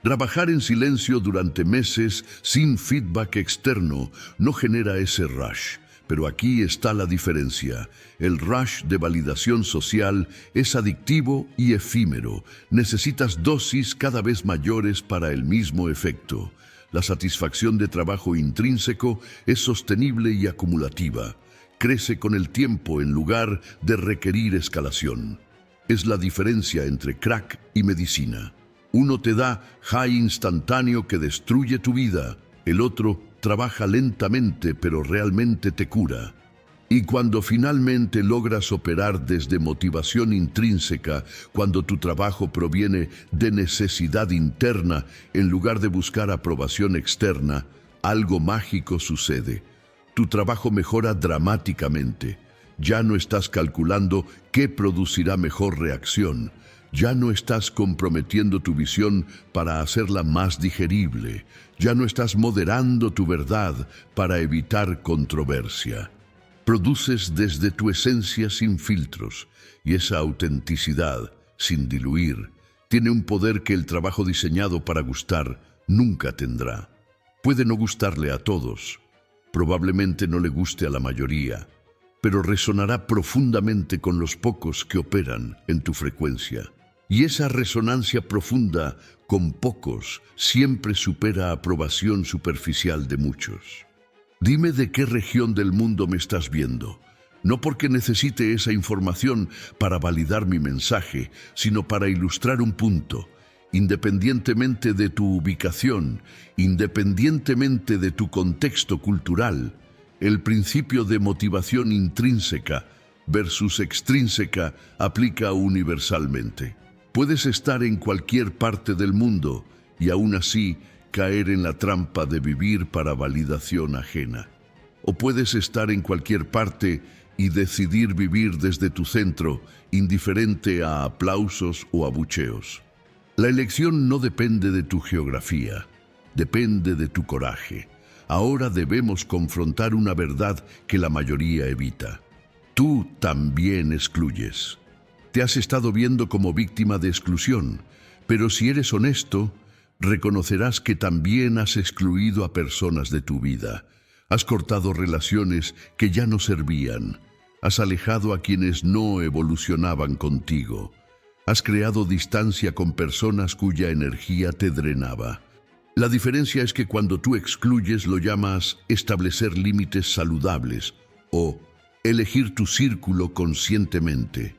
Trabajar en silencio durante meses sin feedback externo no genera ese rush. Pero aquí está la diferencia. El rush de validación social es adictivo y efímero. Necesitas dosis cada vez mayores para el mismo efecto. La satisfacción de trabajo intrínseco es sostenible y acumulativa. Crece con el tiempo en lugar de requerir escalación. Es la diferencia entre crack y medicina. Uno te da high instantáneo que destruye tu vida. El otro trabaja lentamente pero realmente te cura. Y cuando finalmente logras operar desde motivación intrínseca, cuando tu trabajo proviene de necesidad interna en lugar de buscar aprobación externa, algo mágico sucede. Tu trabajo mejora dramáticamente. Ya no estás calculando qué producirá mejor reacción. Ya no estás comprometiendo tu visión para hacerla más digerible. Ya no estás moderando tu verdad para evitar controversia. Produces desde tu esencia sin filtros, y esa autenticidad, sin diluir, tiene un poder que el trabajo diseñado para gustar nunca tendrá. Puede no gustarle a todos, probablemente no le guste a la mayoría, pero resonará profundamente con los pocos que operan en tu frecuencia. Y esa resonancia profunda con pocos siempre supera aprobación superficial de muchos. Dime de qué región del mundo me estás viendo. No porque necesite esa información para validar mi mensaje, sino para ilustrar un punto. Independientemente de tu ubicación, independientemente de tu contexto cultural, El principio de motivación intrínseca versus extrínseca aplica universalmente. Puedes estar en cualquier parte del mundo y aún así caer en la trampa de vivir para validación ajena. O puedes estar en cualquier parte y decidir vivir desde tu centro, indiferente a aplausos o abucheos. La elección no depende de tu geografía, depende de tu coraje. Ahora debemos confrontar una verdad que la mayoría evita. Tú también excluyes. Te has estado viendo como víctima de exclusión, pero si eres honesto, reconocerás que también has excluido a personas de tu vida. Has cortado relaciones que ya no servían. Has alejado a quienes no evolucionaban contigo. Has creado distancia con personas cuya energía te drenaba. La diferencia es que cuando tú excluyes lo llamas establecer límites saludables o elegir tu círculo conscientemente.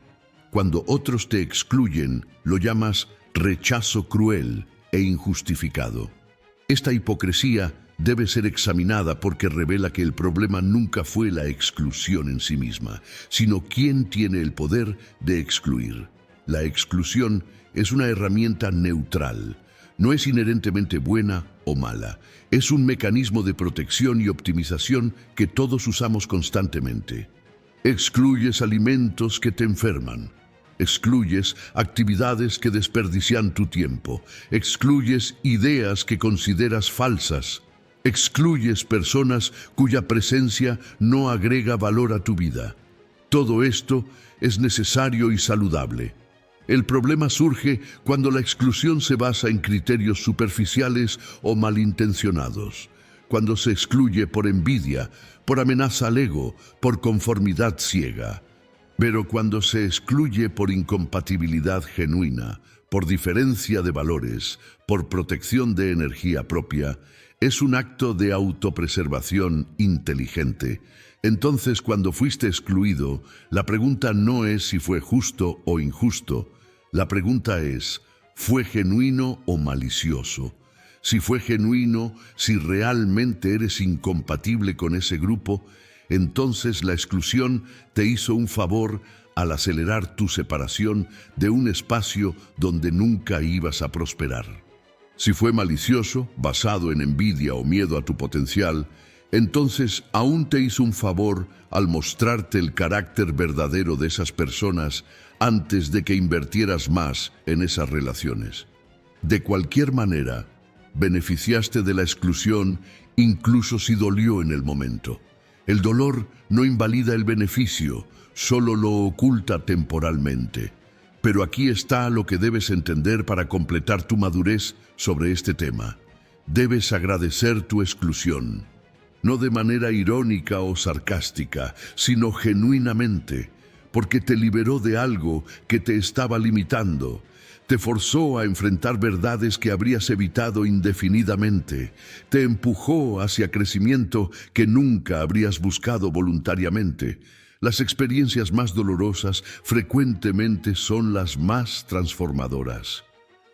Cuando otros te excluyen, lo llamas rechazo cruel e injustificado. Esta hipocresía debe ser examinada porque revela que el problema nunca fue la exclusión en sí misma, sino quién tiene el poder de excluir. La exclusión es una herramienta neutral. No es inherentemente buena o mala. Es un mecanismo de protección y optimización que todos usamos constantemente. Excluyes alimentos que te enferman. Excluyes actividades que desperdician tu tiempo. Excluyes ideas que consideras falsas. Excluyes personas cuya presencia no agrega valor a tu vida. Todo esto es necesario y saludable. El problema surge cuando la exclusión se basa en criterios superficiales o malintencionados, cuando se excluye por envidia, por amenaza al ego, por conformidad ciega. Pero cuando se excluye por incompatibilidad genuina, por diferencia de valores, por protección de energía propia, es un acto de autopreservación inteligente. Entonces, cuando fuiste excluido, la pregunta no es si fue justo o injusto. La pregunta es, ¿fue genuino o malicioso? Si fue genuino, si realmente eres incompatible con ese grupo, entonces la exclusión te hizo un favor al acelerar tu separación de un espacio donde nunca ibas a prosperar. Si fue malicioso, basado en envidia o miedo a tu potencial, entonces aún te hizo un favor al mostrarte el carácter verdadero de esas personas antes de que invirtieras más en esas relaciones. De cualquier manera, beneficiaste de la exclusión incluso si dolió en el momento. El dolor no invalida el beneficio, solo lo oculta temporalmente. Pero aquí está lo que debes entender para completar tu madurez sobre este tema. Debes agradecer tu exclusión, no de manera irónica o sarcástica, sino genuinamente, porque te liberó de algo que te estaba limitando. Te forzó a enfrentar verdades que habrías evitado indefinidamente. Te empujó hacia crecimiento que nunca habrías buscado voluntariamente. Las experiencias más dolorosas frecuentemente son las más transformadoras.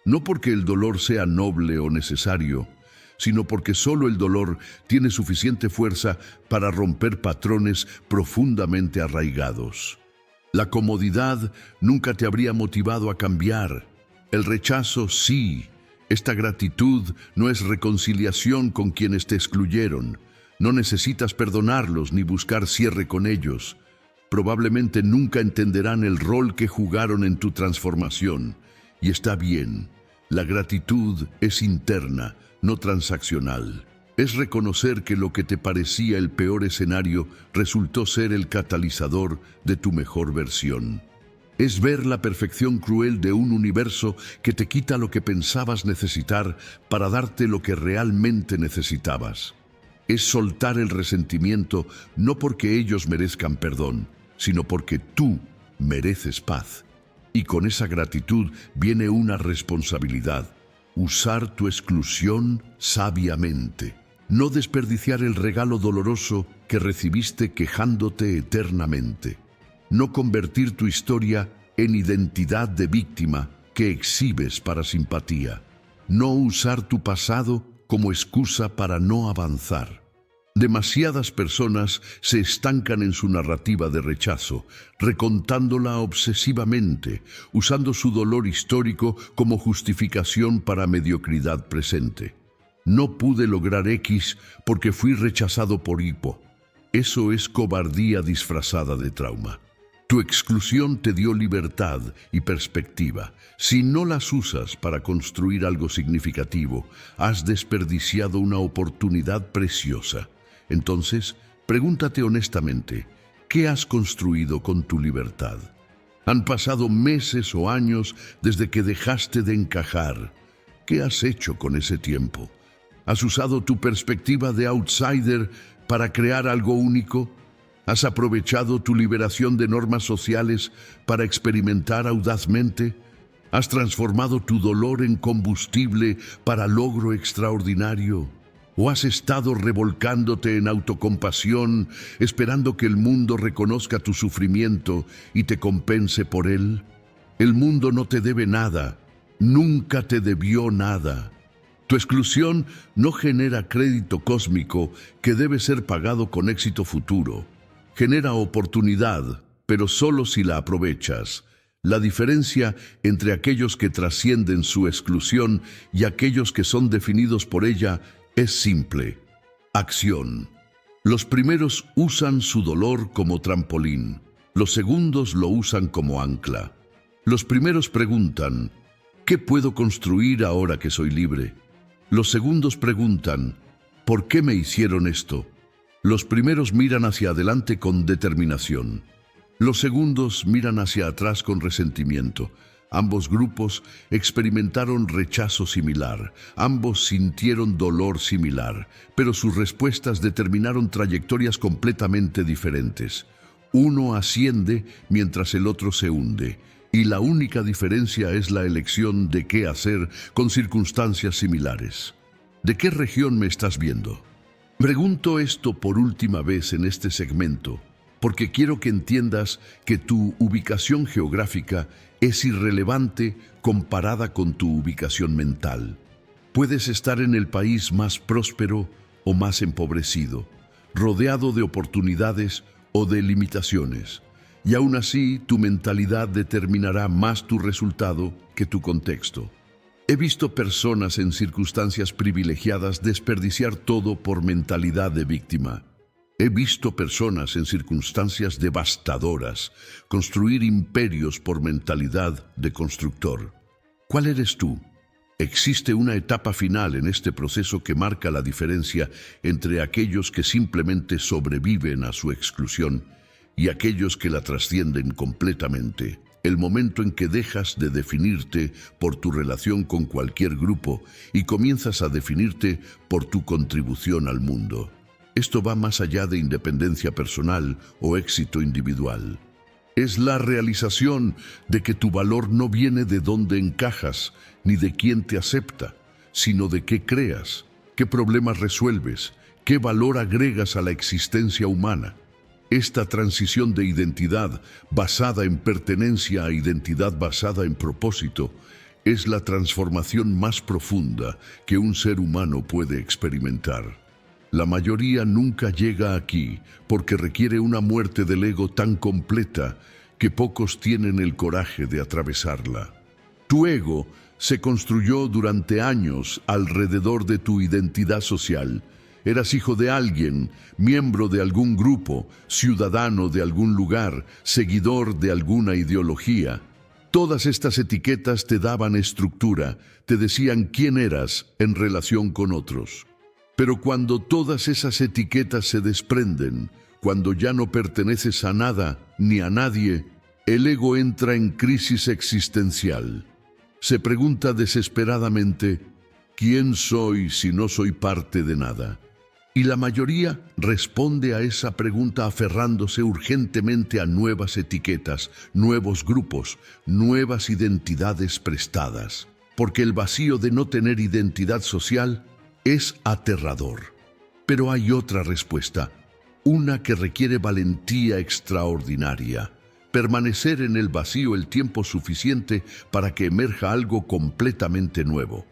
No porque el dolor sea noble o necesario, sino porque solo el dolor tiene suficiente fuerza para romper patrones profundamente arraigados. La comodidad nunca te habría motivado a cambiar. El rechazo sí. Esta gratitud no es reconciliación con quienes te excluyeron. No necesitas perdonarlos ni buscar cierre con ellos. Probablemente nunca entenderán el rol que jugaron en tu transformación. Y está bien. La gratitud es interna, no transaccional. Es reconocer que lo que te parecía el peor escenario resultó ser el catalizador de tu mejor versión. Es ver la perfección cruel de un universo que te quita lo que pensabas necesitar para darte lo que realmente necesitabas. Es soltar el resentimiento no porque ellos merezcan perdón, sino porque tú mereces paz. Y con esa gratitud viene una responsabilidad: usar tu exclusión sabiamente. No desperdiciar el regalo doloroso que recibiste quejándote eternamente. No convertir tu historia en identidad de víctima que exhibes para simpatía. No usar tu pasado como excusa para no avanzar. Demasiadas personas se estancan en su narrativa de rechazo, recontándola obsesivamente, usando su dolor histórico como justificación para mediocridad presente. No pude lograr X porque fui rechazado por Y. Eso es cobardía disfrazada de trauma. Tu exclusión te dio libertad y perspectiva. Si no las usas para construir algo significativo, has desperdiciado una oportunidad preciosa. Entonces, pregúntate honestamente, ¿qué has construido con tu libertad? Han pasado meses o años desde que dejaste de encajar. ¿Qué has hecho con ese tiempo? ¿Has usado tu perspectiva de outsider para crear algo único? ¿Has aprovechado tu liberación de normas sociales para experimentar audazmente? ¿Has transformado tu dolor en combustible para logro extraordinario? ¿O has estado revolcándote en autocompasión, esperando que el mundo reconozca tu sufrimiento y te compense por él? El mundo no te debe nada, nunca te debió nada. Tu exclusión no genera crédito cósmico que debe ser pagado con éxito futuro. Genera oportunidad, pero solo si la aprovechas. La diferencia entre aquellos que trascienden su exclusión y aquellos que son definidos por ella es simple: acción. Los primeros usan su dolor como trampolín, los segundos lo usan como ancla. Los primeros preguntan, ¿qué puedo construir ahora que soy libre? Los segundos preguntan, ¿por qué me hicieron esto? Los primeros miran hacia adelante con determinación. Los segundos miran hacia atrás con resentimiento. Ambos grupos experimentaron rechazo similar, ambos sintieron dolor similar, pero sus respuestas determinaron trayectorias completamente diferentes. Uno asciende mientras el otro se hunde, y la única diferencia es la elección de qué hacer con circunstancias similares. ¿De qué región me estás viendo? Pregunto esto por última vez en este segmento, porque quiero que entiendas que tu ubicación geográfica es irrelevante comparada con tu ubicación mental. Puedes estar en el país más próspero o más empobrecido, rodeado de oportunidades o de limitaciones, y aún así tu mentalidad determinará más tu resultado que tu contexto. He visto personas en circunstancias privilegiadas desperdiciar todo por mentalidad de víctima. He visto personas en circunstancias devastadoras construir imperios por mentalidad de constructor. ¿Cuál eres tú? Existe una etapa final en este proceso que marca la diferencia entre aquellos que simplemente sobreviven a su exclusión y aquellos que la trascienden completamente. El momento en que dejas de definirte por tu relación con cualquier grupo y comienzas a definirte por tu contribución al mundo. Esto va más allá de independencia personal o éxito individual. Es la realización de que tu valor no viene de dónde encajas ni de quién te acepta, sino de qué creas, qué problemas resuelves, qué valor agregas a la existencia humana. Esta transición de identidad basada en pertenencia a identidad basada en propósito es la transformación más profunda que un ser humano puede experimentar. La mayoría nunca llega aquí porque requiere una muerte del ego tan completa que pocos tienen el coraje de atravesarla. Tu ego se construyó durante años alrededor de tu identidad social. Eras hijo de alguien, miembro de algún grupo, ciudadano de algún lugar, seguidor de alguna ideología. Todas estas etiquetas te daban estructura, te decían quién eras en relación con otros. Pero cuando todas esas etiquetas se desprenden, cuando ya no perteneces a nada ni a nadie, el ego entra en crisis existencial. Se pregunta desesperadamente, ¿quién soy si no soy parte de nada? Y la mayoría responde a esa pregunta aferrándose urgentemente a nuevas etiquetas, nuevos grupos, nuevas identidades prestadas. Porque el vacío de no tener identidad social es aterrador. Pero hay otra respuesta, una que requiere valentía extraordinaria. Permanecer en el vacío el tiempo suficiente para que emerja algo completamente nuevo.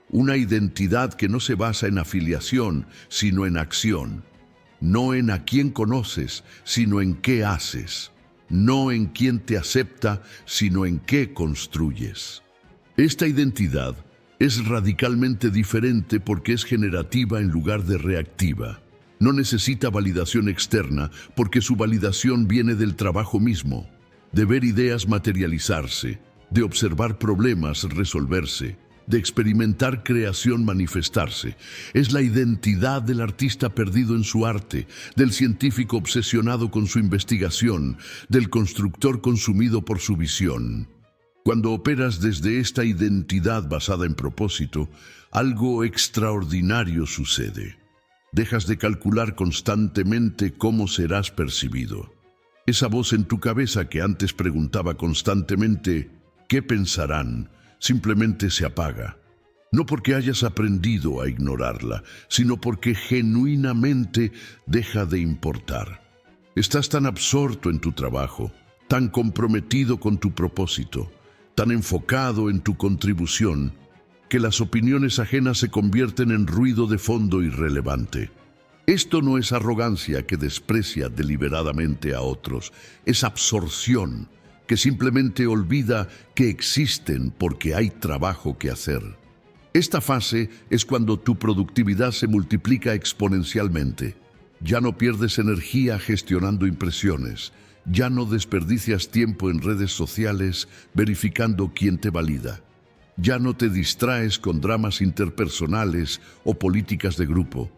Una identidad que no se basa en afiliación, sino en acción. no en a quién conoces, sino en qué haces, no en quién te acepta, sino en qué construyes. Esta identidad es radicalmente diferente porque es generativa en lugar de reactiva. No necesita validación externa porque su validación viene del trabajo mismo, de ver ideas materializarse, de observar problemas resolverse, de experimentar creación manifestarse. Es la identidad del artista perdido en su arte, del científico obsesionado con su investigación, del constructor consumido por su visión. Cuando operas desde esta identidad basada en propósito, algo extraordinario sucede. Dejas de calcular constantemente cómo serás percibido. Esa voz en tu cabeza que antes preguntaba constantemente ¿qué pensarán?, simplemente se apaga. No porque hayas aprendido a ignorarla, sino porque genuinamente deja de importar. Estás tan absorto en tu trabajo, tan comprometido con tu propósito, tan enfocado en tu contribución, que las opiniones ajenas se convierten en ruido de fondo irrelevante. Esto no es arrogancia que desprecia deliberadamente a otros, es absorción que simplemente olvida que existen porque hay trabajo que hacer. Esta fase es cuando tu productividad se multiplica exponencialmente. Ya no pierdes energía gestionando impresiones, ya no desperdicias tiempo en redes sociales verificando quién te valida. Ya no te distraes con dramas interpersonales o políticas de grupo.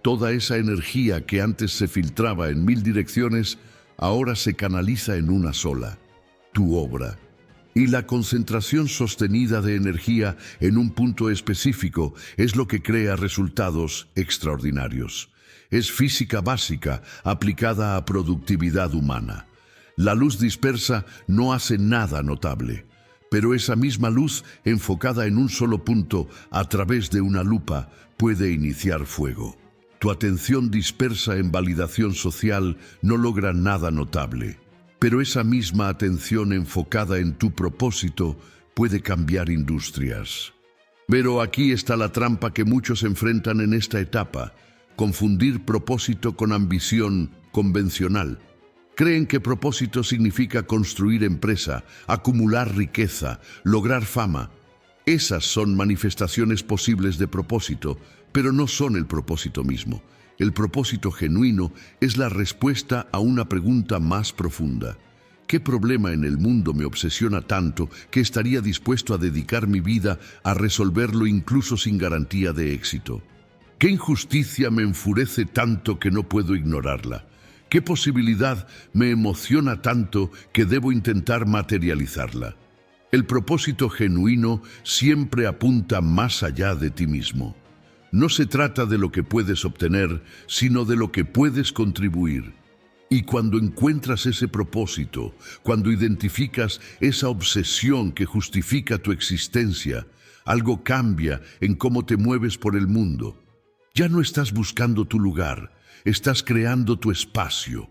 Toda esa energía que antes se filtraba en 1000 direcciones, ahora se canaliza en una sola, tu obra. Y la concentración sostenida de energía en un punto específico es lo que crea resultados extraordinarios. Es física básica aplicada a productividad humana. La luz dispersa no hace nada notable, pero esa misma luz enfocada en un solo punto a través de una lupa puede iniciar fuego. Tu atención dispersa en validación social no logra nada notable, pero esa misma atención enfocada en tu propósito puede cambiar industrias. Pero aquí está la trampa que muchos enfrentan en esta etapa: confundir propósito con ambición convencional. Creen que propósito significa construir empresa, acumular riqueza, lograr fama. Esas son manifestaciones posibles de propósito, pero no son el propósito mismo. El propósito genuino es la respuesta a una pregunta más profunda. ¿Qué problema en el mundo me obsesiona tanto que estaría dispuesto a dedicar mi vida a resolverlo incluso sin garantía de éxito? ¿Qué injusticia me enfurece tanto que no puedo ignorarla? ¿Qué posibilidad me emociona tanto que debo intentar materializarla? El propósito genuino siempre apunta más allá de ti mismo. No se trata de lo que puedes obtener, sino de lo que puedes contribuir. Y cuando encuentras ese propósito, cuando identificas esa obsesión que justifica tu existencia, algo cambia en cómo te mueves por el mundo. Ya no estás buscando tu lugar, estás creando tu espacio.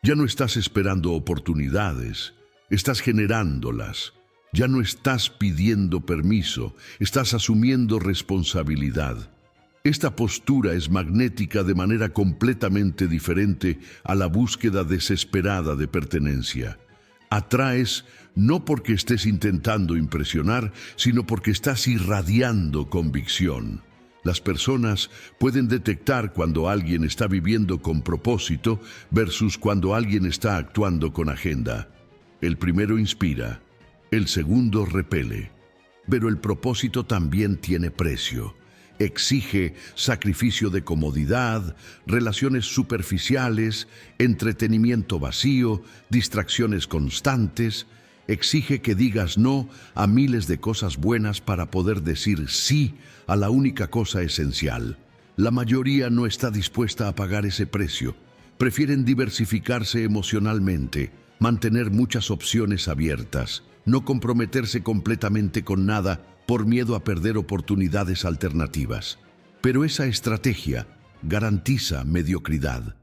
Ya no estás esperando oportunidades, estás generándolas. Ya no estás pidiendo permiso, estás asumiendo responsabilidad. Esta postura es magnética de manera completamente diferente a la búsqueda desesperada de pertenencia. Atraes no porque estés intentando impresionar, sino porque estás irradiando convicción. Las personas pueden detectar cuando alguien está viviendo con propósito versus cuando alguien está actuando con agenda. El primero inspira, el segundo repele, pero el propósito también tiene precio. Exige sacrificio de comodidad, relaciones superficiales, entretenimiento vacío, distracciones constantes. Exige que digas no a miles de cosas buenas para poder decir sí a la única cosa esencial. La mayoría no está dispuesta a pagar ese precio. Prefieren diversificarse emocionalmente, mantener muchas opciones abiertas, no comprometerse completamente con nada por miedo a perder oportunidades alternativas. Pero esa estrategia garantiza mediocridad.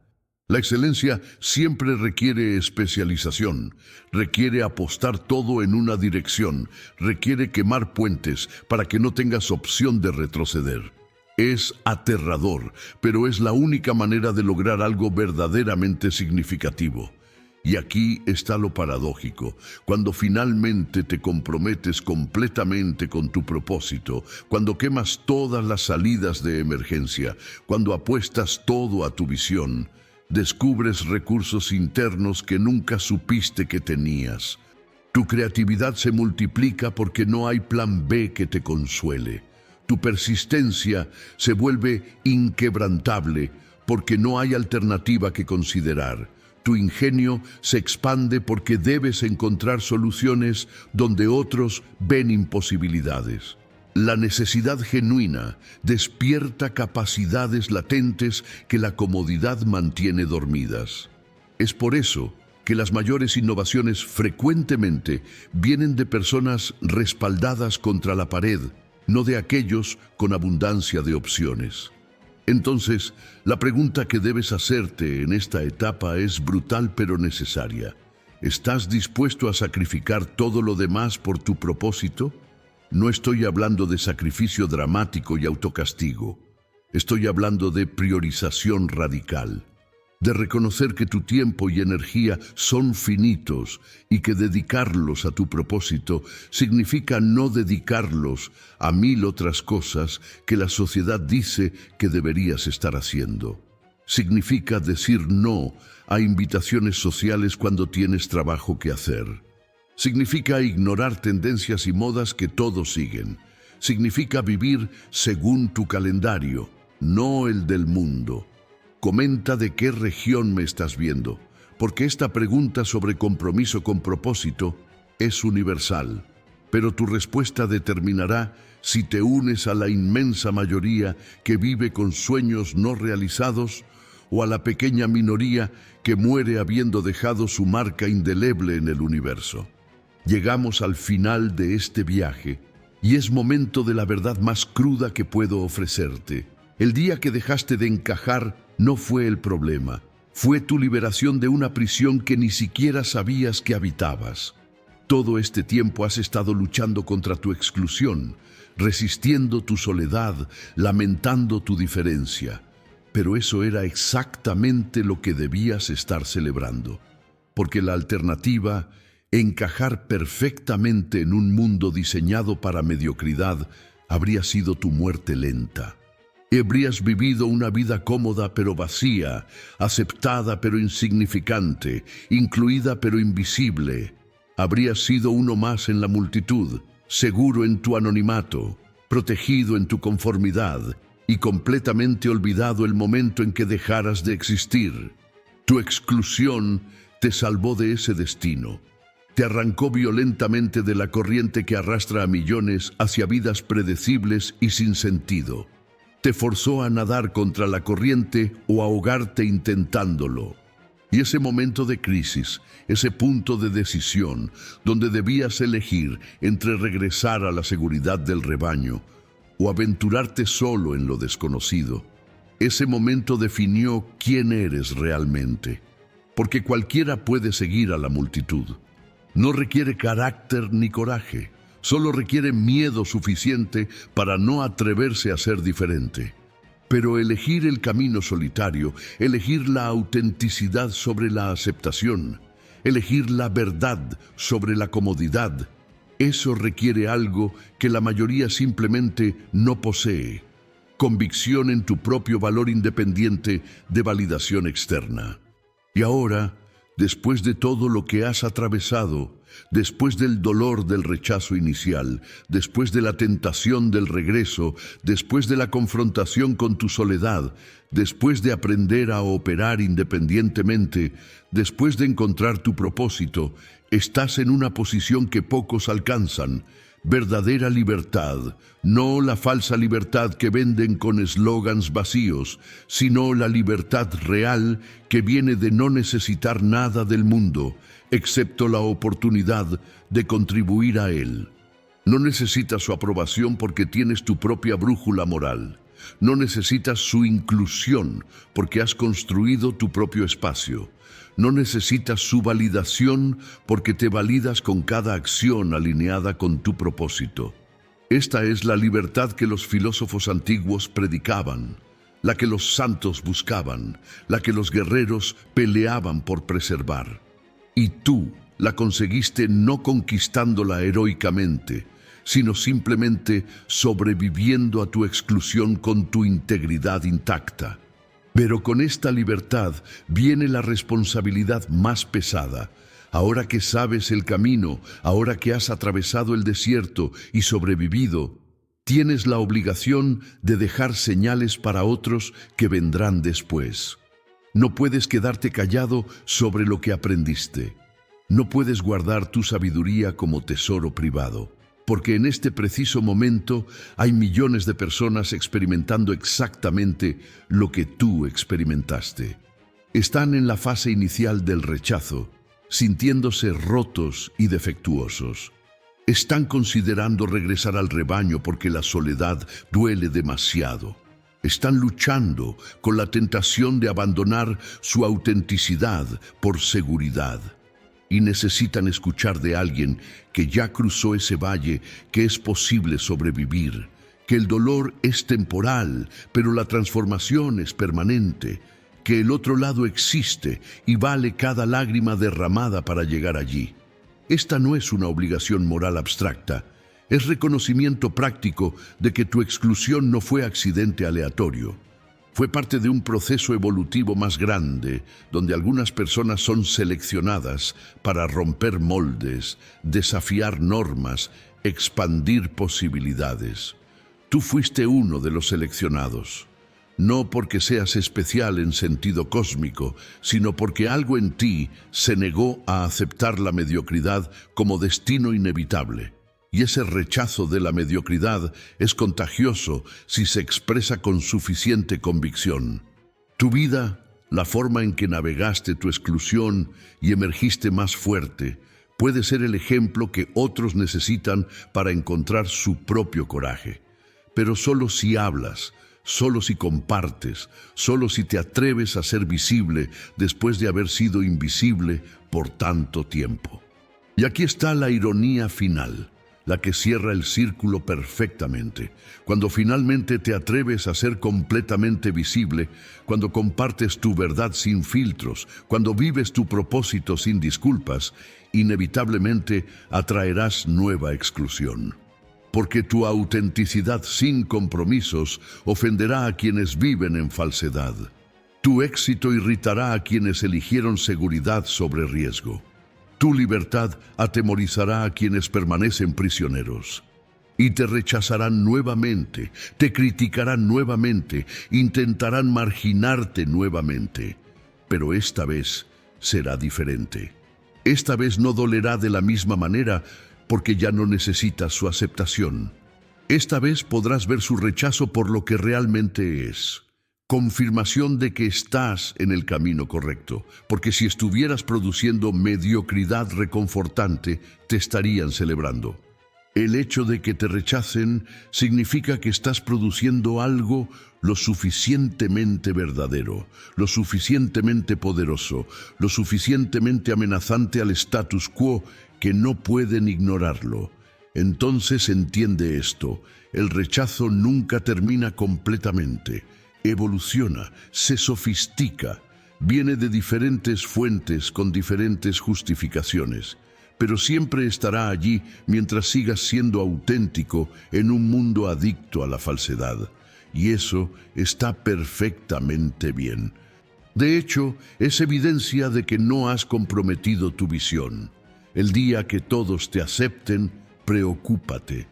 La excelencia siempre requiere especialización, requiere apostar todo en una dirección, requiere quemar puentes para que no tengas opción de retroceder. Es aterrador, pero es la única manera de lograr algo verdaderamente significativo. Y aquí está lo paradójico. Cuando finalmente te comprometes completamente con tu propósito, cuando quemas todas las salidas de emergencia, cuando apuestas todo a tu visión, descubres recursos internos que nunca supiste que tenías. Tu creatividad se multiplica porque no hay plan B que te consuele. Tu persistencia se vuelve inquebrantable porque no hay alternativa que considerar. Tu ingenio se expande porque debes encontrar soluciones donde otros ven imposibilidades. La necesidad genuina despierta capacidades latentes que la comodidad mantiene dormidas. Es por eso que las mayores innovaciones frecuentemente vienen de personas respaldadas contra la pared, no de aquellos con abundancia de opciones. Entonces, la pregunta que debes hacerte en esta etapa es brutal pero necesaria. ¿Estás dispuesto a sacrificar todo lo demás por tu propósito? No estoy hablando de sacrificio dramático y autocastigo. Estoy hablando de priorización radical. De reconocer que tu tiempo y energía son finitos y que dedicarlos a tu propósito significa no dedicarlos a 1000 otras cosas que la sociedad dice que deberías estar haciendo. Significa decir no a invitaciones sociales cuando tienes trabajo que hacer. Significa ignorar tendencias y modas que todos siguen. Significa vivir según tu calendario, no el del mundo. Comenta de qué región me estás viendo, porque esta pregunta sobre compromiso con propósito es universal, pero tu respuesta determinará si te unes a la inmensa mayoría que vive con sueños no realizados o a la pequeña minoría que muere habiendo dejado su marca indeleble en el universo. Llegamos al final de este viaje y es momento de la verdad más cruda que puedo ofrecerte. El día que dejaste de encajar no fue el problema, fue tu liberación de una prisión que ni siquiera sabías que habitabas. Todo este tiempo has estado luchando contra tu exclusión, resistiendo tu soledad, lamentando tu diferencia. Pero eso era exactamente lo que debías estar celebrando, porque la alternativa, encajar perfectamente en un mundo diseñado para mediocridad, habría sido tu muerte lenta. Habrías vivido una vida cómoda pero vacía, aceptada pero insignificante, incluida pero invisible. Habrías sido uno más en la multitud, seguro en tu anonimato, protegido en tu conformidad y completamente olvidado el momento en que dejaras de existir. Tu exclusión te salvó de ese destino. Te arrancó violentamente de la corriente que arrastra a millones hacia vidas predecibles y sin sentido. Te forzó a nadar contra la corriente o a ahogarte intentándolo. Y ese momento de crisis, ese punto de decisión, donde debías elegir entre regresar a la seguridad del rebaño o aventurarte solo en lo desconocido, ese momento definió quién eres realmente. Porque cualquiera puede seguir a la multitud. No requiere carácter ni coraje. Solo requiere miedo suficiente para no atreverse a ser diferente. Pero elegir el camino solitario, elegir la autenticidad sobre la aceptación, elegir la verdad sobre la comodidad, eso requiere algo que la mayoría simplemente no posee: convicción en tu propio valor independiente de validación externa. Y ahora, después de todo lo que has atravesado, después del dolor del rechazo inicial, después de la tentación del regreso, después de la confrontación con tu soledad, después de aprender a operar independientemente, después de encontrar tu propósito, estás en una posición que pocos alcanzan: verdadera libertad, no la falsa libertad que venden con eslogans vacíos, sino la libertad real que viene de no necesitar nada del mundo, excepto la oportunidad de contribuir a él. No necesitas su aprobación porque tienes tu propia brújula moral. No necesitas su inclusión porque has construido tu propio espacio. No necesitas su validación porque te validas con cada acción alineada con tu propósito. Esta es la libertad que los filósofos antiguos predicaban, la que los santos buscaban, la que los guerreros peleaban por preservar. Y tú la conseguiste no conquistándola heroicamente, sino simplemente sobreviviendo a tu exclusión con tu integridad intacta. Pero con esta libertad viene la responsabilidad más pesada. Ahora que sabes el camino, ahora que has atravesado el desierto y sobrevivido, tienes la obligación de dejar señales para otros que vendrán después. No puedes quedarte callado sobre lo que aprendiste. No puedes guardar tu sabiduría como tesoro privado, porque en este preciso momento hay millones de personas experimentando exactamente lo que tú experimentaste. Están en la fase inicial del rechazo, sintiéndose rotos y defectuosos. Están considerando regresar al rebaño porque la soledad duele demasiado. Están luchando con la tentación de abandonar su autenticidad por seguridad. Y necesitan escuchar de alguien que ya cruzó ese valle que es posible sobrevivir, que el dolor es temporal, pero la transformación es permanente, que el otro lado existe y vale cada lágrima derramada para llegar allí. Esta no es una obligación moral abstracta, es reconocimiento práctico de que tu exclusión no fue accidente aleatorio. Fue parte de un proceso evolutivo más grande, donde algunas personas son seleccionadas para romper moldes, desafiar normas, expandir posibilidades. Tú fuiste uno de los seleccionados. No porque seas especial en sentido cósmico, sino porque algo en ti se negó a aceptar la mediocridad como destino inevitable. Y ese rechazo de la mediocridad es contagioso si se expresa con suficiente convicción. Tu vida, la forma en que navegaste tu exclusión y emergiste más fuerte, puede ser el ejemplo que otros necesitan para encontrar su propio coraje. Pero solo si hablas, solo si compartes, solo si te atreves a ser visible después de haber sido invisible por tanto tiempo. Y aquí está la ironía final, la que cierra el círculo perfectamente. Cuando finalmente te atreves a ser completamente visible, cuando compartes tu verdad sin filtros, cuando vives tu propósito sin disculpas, inevitablemente atraerás nueva exclusión. Porque tu autenticidad sin compromisos ofenderá a quienes viven en falsedad. Tu éxito irritará a quienes eligieron seguridad sobre riesgo. Tu libertad atemorizará a quienes permanecen prisioneros. Y te rechazarán nuevamente, te criticarán nuevamente, intentarán marginarte nuevamente. Pero esta vez será diferente. Esta vez no dolerá de la misma manera, porque ya no necesitas su aceptación. Esta vez podrás ver su rechazo por lo que realmente es. Confirmación de que estás en el camino correcto, porque si estuvieras produciendo mediocridad reconfortante, te estarían celebrando. El hecho de que te rechacen significa que estás produciendo algo lo suficientemente verdadero, lo suficientemente poderoso, lo suficientemente amenazante al status quo que no pueden ignorarlo. Entonces entiende esto: el rechazo nunca termina completamente. Evoluciona, se sofistica, viene de diferentes fuentes con diferentes justificaciones, pero siempre estará allí mientras sigas siendo auténtico en un mundo adicto a la falsedad. Y eso está perfectamente bien. De hecho, es evidencia de que no has comprometido tu visión. El día que todos te acepten, preocúpate,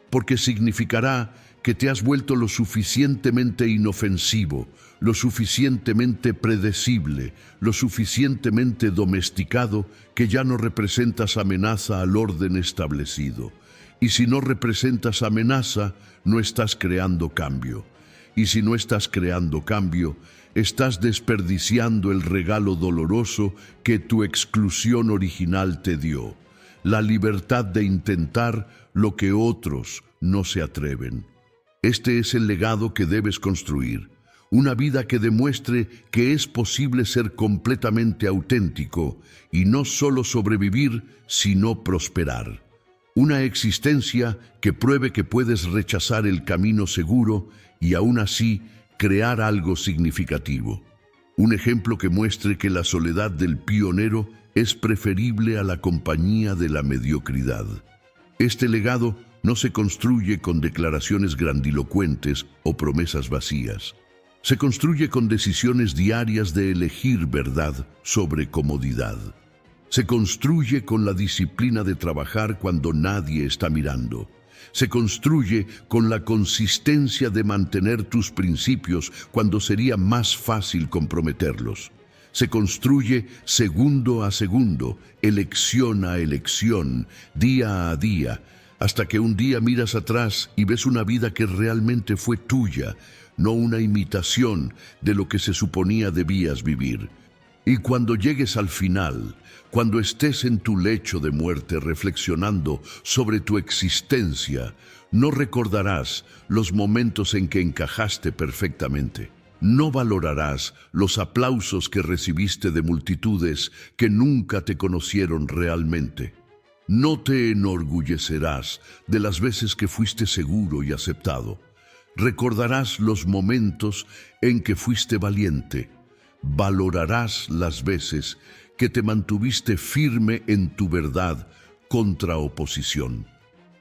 porque significará que te has vuelto lo suficientemente inofensivo, lo suficientemente predecible, lo suficientemente domesticado, que ya no representas amenaza al orden establecido. Y si no representas amenaza, no estás creando cambio. Y si no estás creando cambio, estás desperdiciando el regalo doloroso que tu exclusión original te dio, la libertad de intentar lo que otros no se atreven. Este es el legado que debes construir, una vida que demuestre que es posible ser completamente auténtico y no solo sobrevivir, sino prosperar. Una existencia que pruebe que puedes rechazar el camino seguro y aún así crear algo significativo. Un ejemplo que muestre que la soledad del pionero es preferible a la compañía de la mediocridad. Este legado no se construye con declaraciones grandilocuentes o promesas vacías. Se construye con decisiones diarias de elegir verdad sobre comodidad. Se construye con la disciplina de trabajar cuando nadie está mirando. Se construye con la consistencia de mantener tus principios cuando sería más fácil comprometerlos. Se construye segundo a segundo, elección a elección, día a día, hasta que un día miras atrás y ves una vida que realmente fue tuya, no una imitación de lo que se suponía debías vivir. Y cuando llegues al final, cuando estés en tu lecho de muerte reflexionando sobre tu existencia, no recordarás los momentos en que encajaste perfectamente. No valorarás los aplausos que recibiste de multitudes que nunca te conocieron realmente. No te enorgullecerás de las veces que fuiste seguro y aceptado. Recordarás los momentos en que fuiste valiente. Valorarás las veces que te mantuviste firme en tu verdad contra oposición.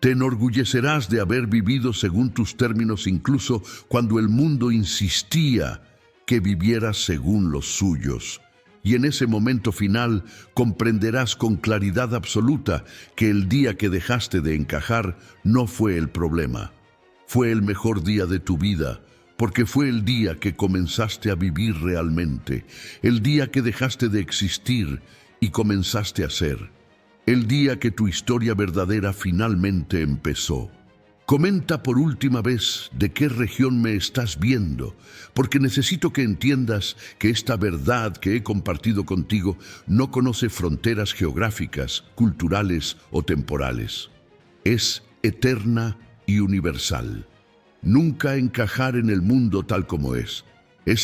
Te enorgullecerás de haber vivido según tus términos incluso cuando el mundo insistía que vivieras según los suyos. Y en ese momento final comprenderás con claridad absoluta que el día que dejaste de encajar no fue el problema. Fue el mejor día de tu vida, porque fue el día que comenzaste a vivir realmente, el día que dejaste de existir y comenzaste a ser, el día que tu historia verdadera finalmente empezó. Comenta por última vez de qué región me estás viendo, porque necesito que entiendas que esta verdad que he compartido contigo no conoce fronteras geográficas, culturales o temporales. Es eterna y universal. Nunca encajar en el mundo tal como es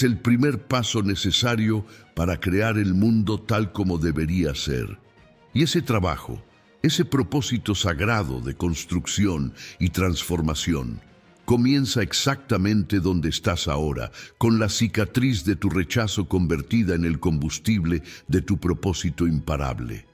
el primer paso necesario para crear el mundo tal como debería ser. Y ese trabajo, ese propósito sagrado de construcción y transformación, comienza exactamente donde estás ahora, con la cicatriz de tu rechazo convertida en el combustible de tu propósito imparable.